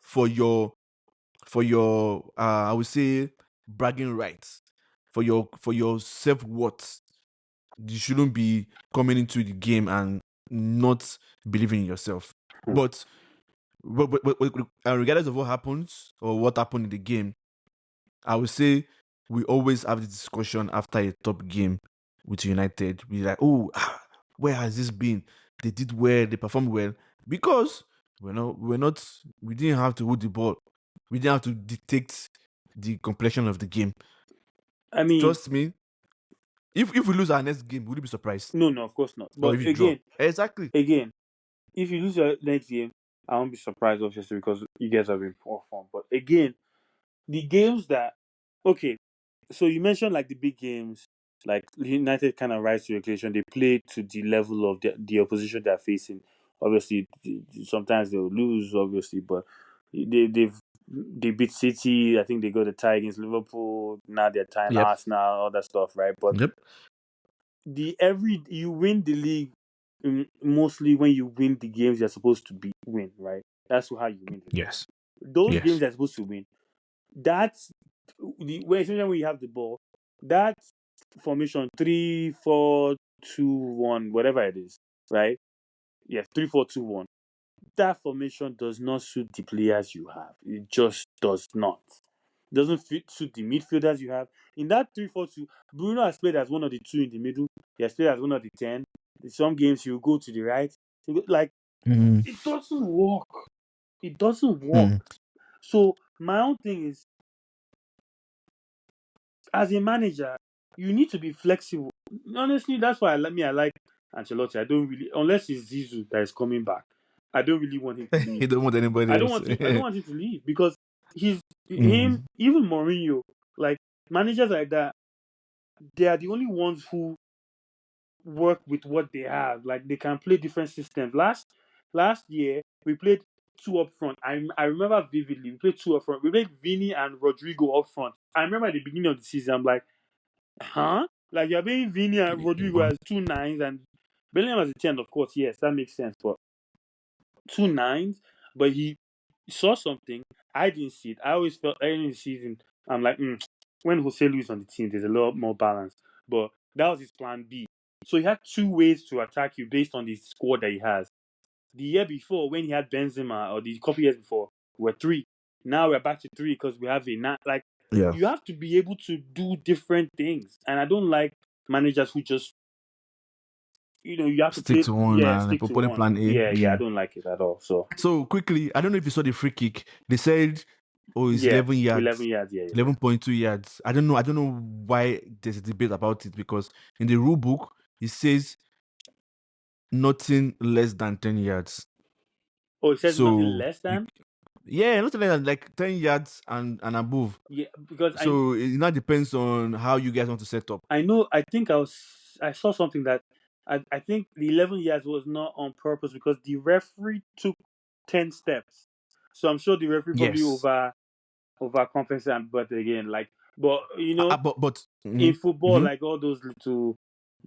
for your I would say bragging rights, for your self-worth, you shouldn't be coming into the game and not believing in yourself. But regardless of what happens or what happened in the game, I would say we always have this discussion after a top game with United. We're like, oh, where has this been? They did well, they performed well because we didn't have to hold the ball. We didn't have to dictate the completion of the game. I mean, Trust me, if we lose our next game, would you be surprised? no, of course not. Or But if you draw? Exactly. again, if you lose your next game, I won't be surprised, obviously, because you guys have been poor form. But again, the games that so you mentioned like the big games, like United kind of rise to the occasion. They play to the level of the opposition they're facing. Obviously, sometimes they'll lose, obviously, but they beat City. I think they got a tie against Liverpool. Now they're tying Yep. Arsenal, all that stuff, right? But Yep. you win the league mostly when you win the games you're supposed to win, right? That's how you win the league. Yes. Those games Yes. you're supposed to win. That's especially when you have the ball. That formation 3-4-2-1, whatever it is, right? Yes, 3-4-2-1. that formation does not suit the players you have. It just does not. It doesn't suit the midfielders you have. In that 3-4-2, Bruno has played as one of the two in the middle. He has played as one of the 10. In some games, he will go to the right. Like, it doesn't work. It doesn't work. So, my own thing is, as a manager, you need to be flexible. Honestly, that's why I like Ancelotti. I don't really, unless it's Zizou that is coming back, I don't really want him to leave. He don't want anybody else. I don't want him to leave because him, even Mourinho, like managers like that, they are the only ones who work with what they have. Like they can play different systems. Last year we played two up front. I remember vividly. We played two up front. We played Vini and Rodrigo up front. I remember at the beginning of the season, I'm like, huh? Like you're playing Vini and Rodrigo as 2 9s and Bellingham as a 10, of course. Yes, that makes sense. But 2 9s, but he saw something. I didn't see it. I always felt early in the season, I'm like, when Jose Luis on the team, there's a lot more balance. But that was his plan B. So he had two ways to attack you based on the squad that he has. The year before, when he had Benzema, or the couple years before, were 3. Now we're back to 3 because we have you have to be able to do different things. And I don't like managers who just, you have to stick to one and stick to one. plan A. Yeah, I don't like it at all. So quickly, I don't know if you saw the free kick. They said, it's 11 yards. 11 yards, 11.2 yards. I don't know why there's a debate about it, because in the rule book it says nothing less than 10 yards. Oh, it says nothing less than? Nothing less than like 10 yards and above. Yeah, because it now depends on how you guys want to set up. I think I saw something that I think the 11 yards was not on purpose because the referee took 10 steps. So I'm sure the referee probably over compensated, but again, in football, like all those little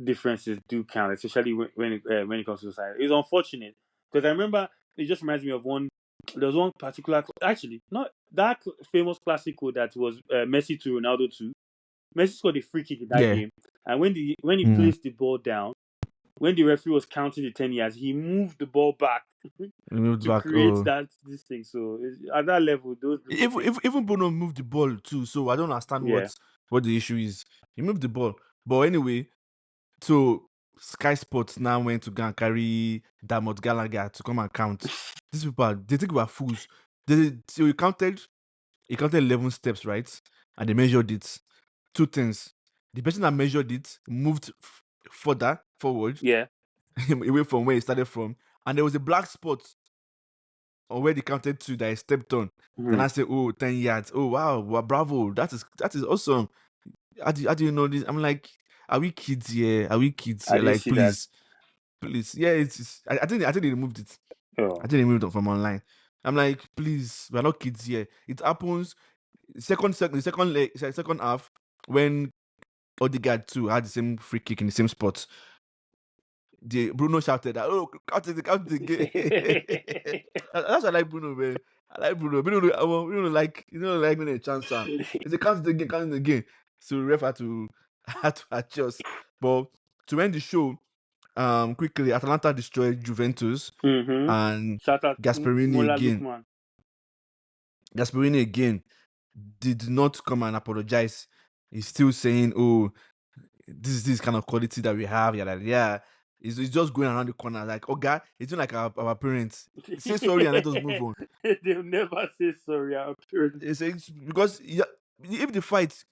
differences do count, especially when it comes to society. It's unfortunate because I remember it just reminds me of there was one particular, actually, not that famous Classico that was Messi to Ronaldo too. Messi scored a free kick in that game, and when he placed the ball down, when the referee was counting the 10 yards, he moved the ball back to create this thing. So at that level, those even Bruno moved the ball too. So I don't understand what the issue is. He moved the ball, but anyway, so Sky Sports now went to go and carry Damot Gallagher to come and count. These people, they think we are fools. So he counted 11 steps, right? And they measured it. 2 things. The person that measured it moved further forward, away from where he started from, and there was a black spot on where they counted to that he stepped on. Then I said, 10 yards. Oh wow, bravo! That is awesome. How do you know this? I'm like, are we kids here? Like, please. Yeah, I think they removed it. I think they removed it from online. I'm like, please, we're not kids here. It happens second half when Odegaard too had the same free kick in the same spot. Bruno shouted that, count it again. That's why I like Bruno, man. I like Bruno. Bruno like when a chance. He said, count it again. So ref had to adjust. But to end the show, quickly, Atalanta destroyed Juventus and Gasperini again. Gasperini again did not come and apologize. He's still saying, this is this kind of quality that we have. Yeah. He's just going around the corner like, God, it's not like our parents. Say sorry and let us move on. They'll never say sorry, our parents. Because if the fight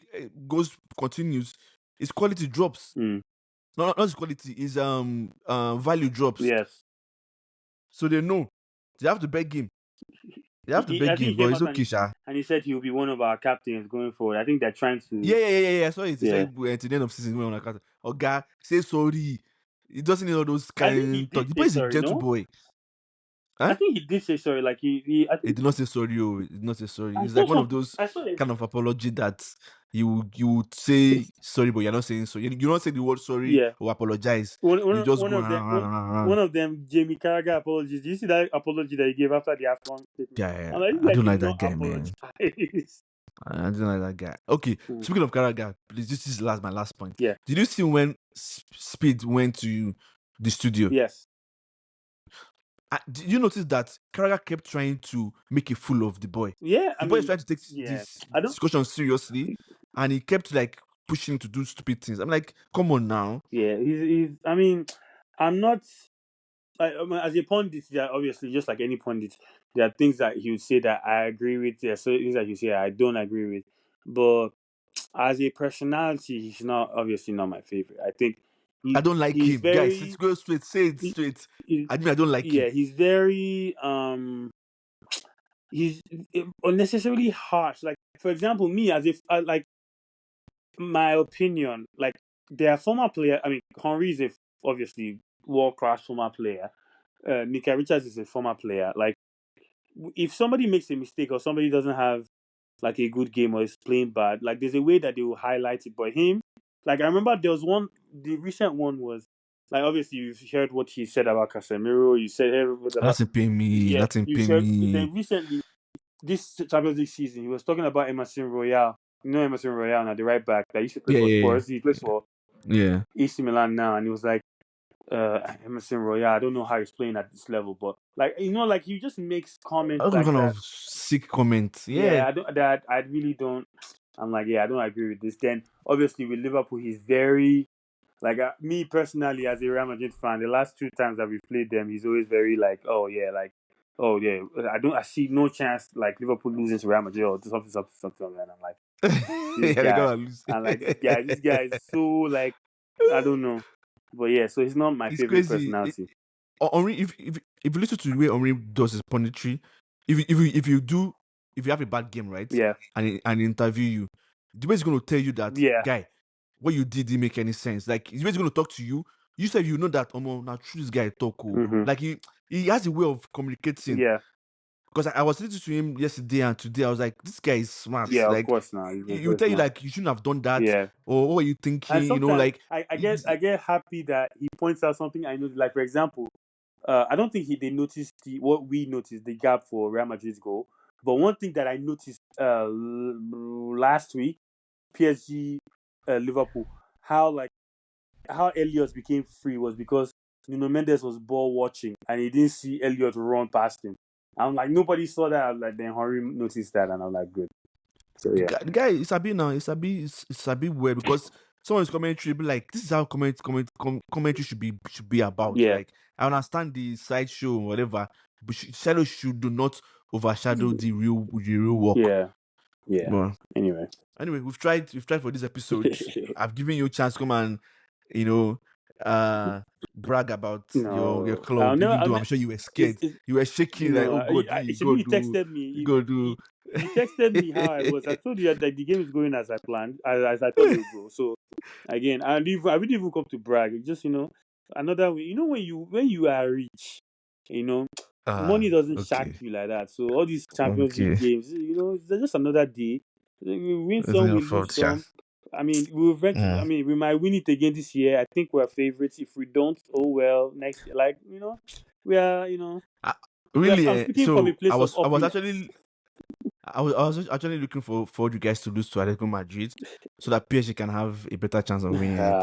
continues, its quality drops. Not its quality, its value drops. Yes. So they know. They have to beg him. But it's okay, Sha. And he said he will be one of our captains going forward. I think they're trying to. Yeah. So he said at the end of the season, we're on our captain. God, say sorry. He doesn't need all those kind of talk. The boy is a gentle boy. Huh? I think he did say sorry. Like he did not say sorry. He did not say sorry. It's like one of those kind of apology that you would say sorry, but you're not saying sorry. You don't say the word sorry or apologize. You just go around. One of them, Jamie Carragher apologies. Do you see that apology that he gave after the AFCON? Yeah. I don't like that guy, man. I don't like that guy. Okay, speaking of Carragher, please, this is my last point. Yeah. Did you see when Speed went to the studio? Yes. Did you notice that Carragher kept trying to make a fool of the boy? Yeah, The boy is trying to take this I don't. discussion seriously, and he kept like pushing him to do stupid things. I'm like, come on now. Yeah, he's. I mean, I'm not. As a pundit, there are obviously just like any pundit, there are things that he would say that I agree with. There are certain things that he say I don't agree with. But as a personality, he's not obviously not my favorite. I think I don't like he's him, guys. Let's very go straight. Say it he, straight. he, I mean, I don't like him. yeah, he's very he's unnecessarily harsh. Like for example, me as if like my opinion, like there are former player. I mean, Henry is obviously world class former player. Mika Richards is a former player. Like if somebody makes a mistake or somebody doesn't have like a good game or is playing bad, like there's a way that they will highlight it. But him, like I remember there was one. The recent one was like obviously you've heard what he said about Casemiro. You said what about That's in pay me. yeah. That's in You pay said me. then recently this Champions League season he was talking about Emerson Royale. You know Emerson Royale now, the right back that used to play Yeah, for yeah, Spurs. He plays for yeah. AC Milan now, and he was like Emerson Royale. I don't know how he's playing at this level, but like like he just makes comments What like kind that. of sick comment? Yeah. Yeah, I really don't. I'm like, yeah, I don't agree with this. Then obviously with Liverpool, he's very like me personally as a Real Madrid fan. The last 2 times that we've played them, he's always very like, oh yeah, like, oh yeah, I see no chance like Liverpool losing to Real Madrid or something. And I'm like, this Yeah, they're guy, gonna lose. and like this guy is so like, I don't know, but yeah, so he's not my It's favorite crazy. personality. Henri, if you listen to the way Henri does his punditry, if you have a bad game, right, Yeah, and he interview you, the way he's going to tell you that, yeah, guy, what you didn't make any sense. Like the way he's going to talk to you, you said you know that now true this guy talk. Oh. mm-hmm. Like he has a way of communicating. Yeah, Because I was listening to him yesterday and today, I was like, this guy is smart. yeah, of Like course now he's he will very tell you smart. like you shouldn't have done that, Yeah. or what were you And thinking? sometimes Like I get happy that he points out something I know. Like for example, I don't think they noticed what we noticed the gap for Real Madrid's goal. But one thing that I noticed last week, PSG Liverpool, how Elliot became free was because Nuno Mendes was ball watching and he didn't see Elliot run past him. I'm like nobody saw that. I was like then Henry noticed that and I'm like good. So the yeah, guy is a bit now. It's a bit weird because someone's commentary be like, this is how commentary should be about. yeah, Like I understand the sideshow or whatever, but shadow should do not overshadow the real work. yeah, yeah. But Anyway. anyway, we've tried for this episode. I've given you a chance to come and you know uh brag about your No, club, even I'll though I'm never. sure you were scared. It's You were shaking like, oh god, it you should be go you do texted you me. go do. You texted me how I was. I told you that like, the game is going as I planned, as I thought it would go. So again, I didn't even come to brag. It's just another way. When you are rich, money doesn't shack Okay. you like that. So all these Champions League Okay. games, it's just another day. We win It's some, not your we lose fault, Sha. some. I mean, Mm. we might win it again this year. I think we're favorites. If we don't, oh well. Next year, like we are. Uh, really, I'm speaking from a so I place of was I was opulence. actually I was actually looking for you guys to lose to Atletico Madrid so that PSG can have a better chance of winning it.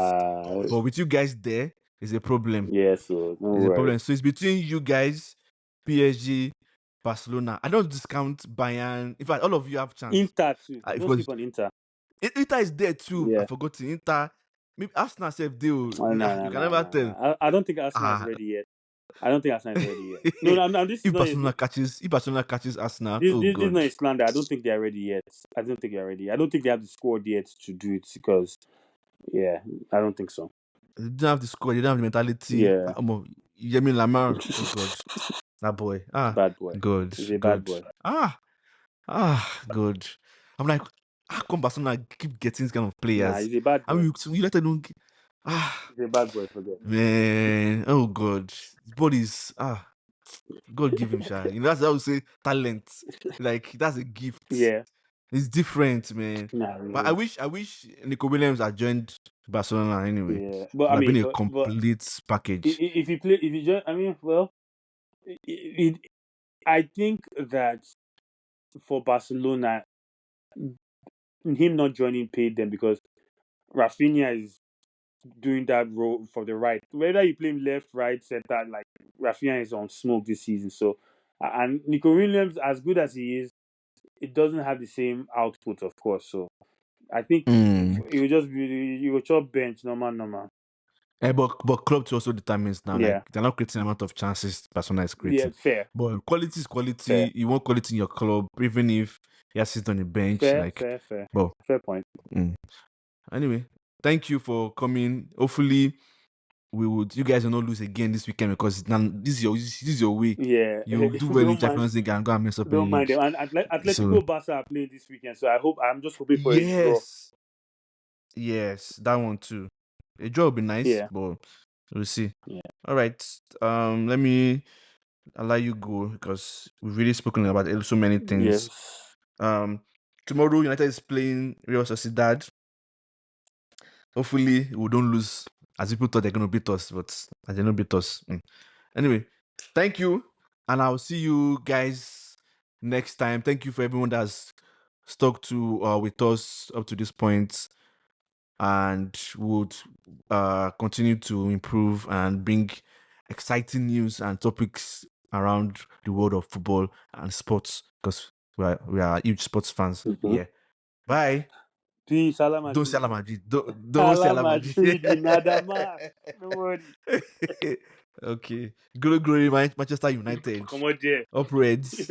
But with you guys there, is a problem. Yeah, so don't It's a worry. problem. So it's between you guys, PSG, Barcelona. I don't discount Bayern. In fact, all of you have chance. Inter too. Don't Because sleep on Inter. Inter is there too. I Yeah. forgot it. Inter, maybe Arsenal self deal. No, no, You no, can no, never tell. no. I don't think Arsenal is Ah, ready yet. I don't think Arsenal is ready yet. No, no, no, this is not. if Barcelona catches Arsenal, This, oh this, this is god. not a slander. I don't think they are ready yet. I don't think they are ready. I don't think they have the squad yet to do it because, yeah, I don't think so. They don't have the squad, they don't have the mentality. Yeah, Yemi Lamar, oh god. That boy. bad boy. Good, He's a bad good. boy. Good. I'm like, how come Barcelona keep getting these kind of Nah, players? he's a bad I boy. mean, you let them He's a bad boy. Forget. man. Oh god. His body's God give him shy. That's how we say talent. Like that's a gift. Yeah. It's different, man. Nah, But really. I wish Nico Williams had joined Barcelona anyway. Yeah, It but would I have been mean, a but complete package. if you join, I mean, well, I think that for Barcelona, him not joining paid them because Rafinha is doing that role for the right. Whether you play him left, right, center, like Rafinha is on smoke this season. So, and Nico Williams, as good as he is, it doesn't have the same output, of course. So, I think it will just be you will chop bench normal. But club also determines now. Yeah, Like they're not creating the amount of chances Barcelona is yeah, creating. fair, But quality is fair, quality. You want quality in your club, even if you sit on the bench. fair, Like, fair, fair, well, fair point. Anyway, thank you for coming. Hopefully, you guys will not lose again this weekend because now this is your week. Yeah, You do well in Champions League and go and mess up in don't mind league. them. And So Atletico Barca are playing this weekend, so I'm just hoping for a draw. yes, that one too. A draw would be nice, Yeah, but we'll see. yeah. All right. Let me allow you go because we've really spoken about so many things. Yes. Tomorrow United is playing Real Sociedad. Hopefully we don't lose as people thought they're gonna beat us, but they don't beat us. Anyway, thank you, and I'll see you guys next time. Thank you for everyone that's stuck to with us up to this point, and would continue to improve and bring exciting news and topics around the world of football and sports because we are huge sports fans. Yeah. Bye. Peace, Salam Don't say Madrid. Ala Madrid. Don't say Salam Ala Madrid. Madrid, you nada mas. Don't worry. Okay. Glory, Manchester United. Come on, there. Up Reds.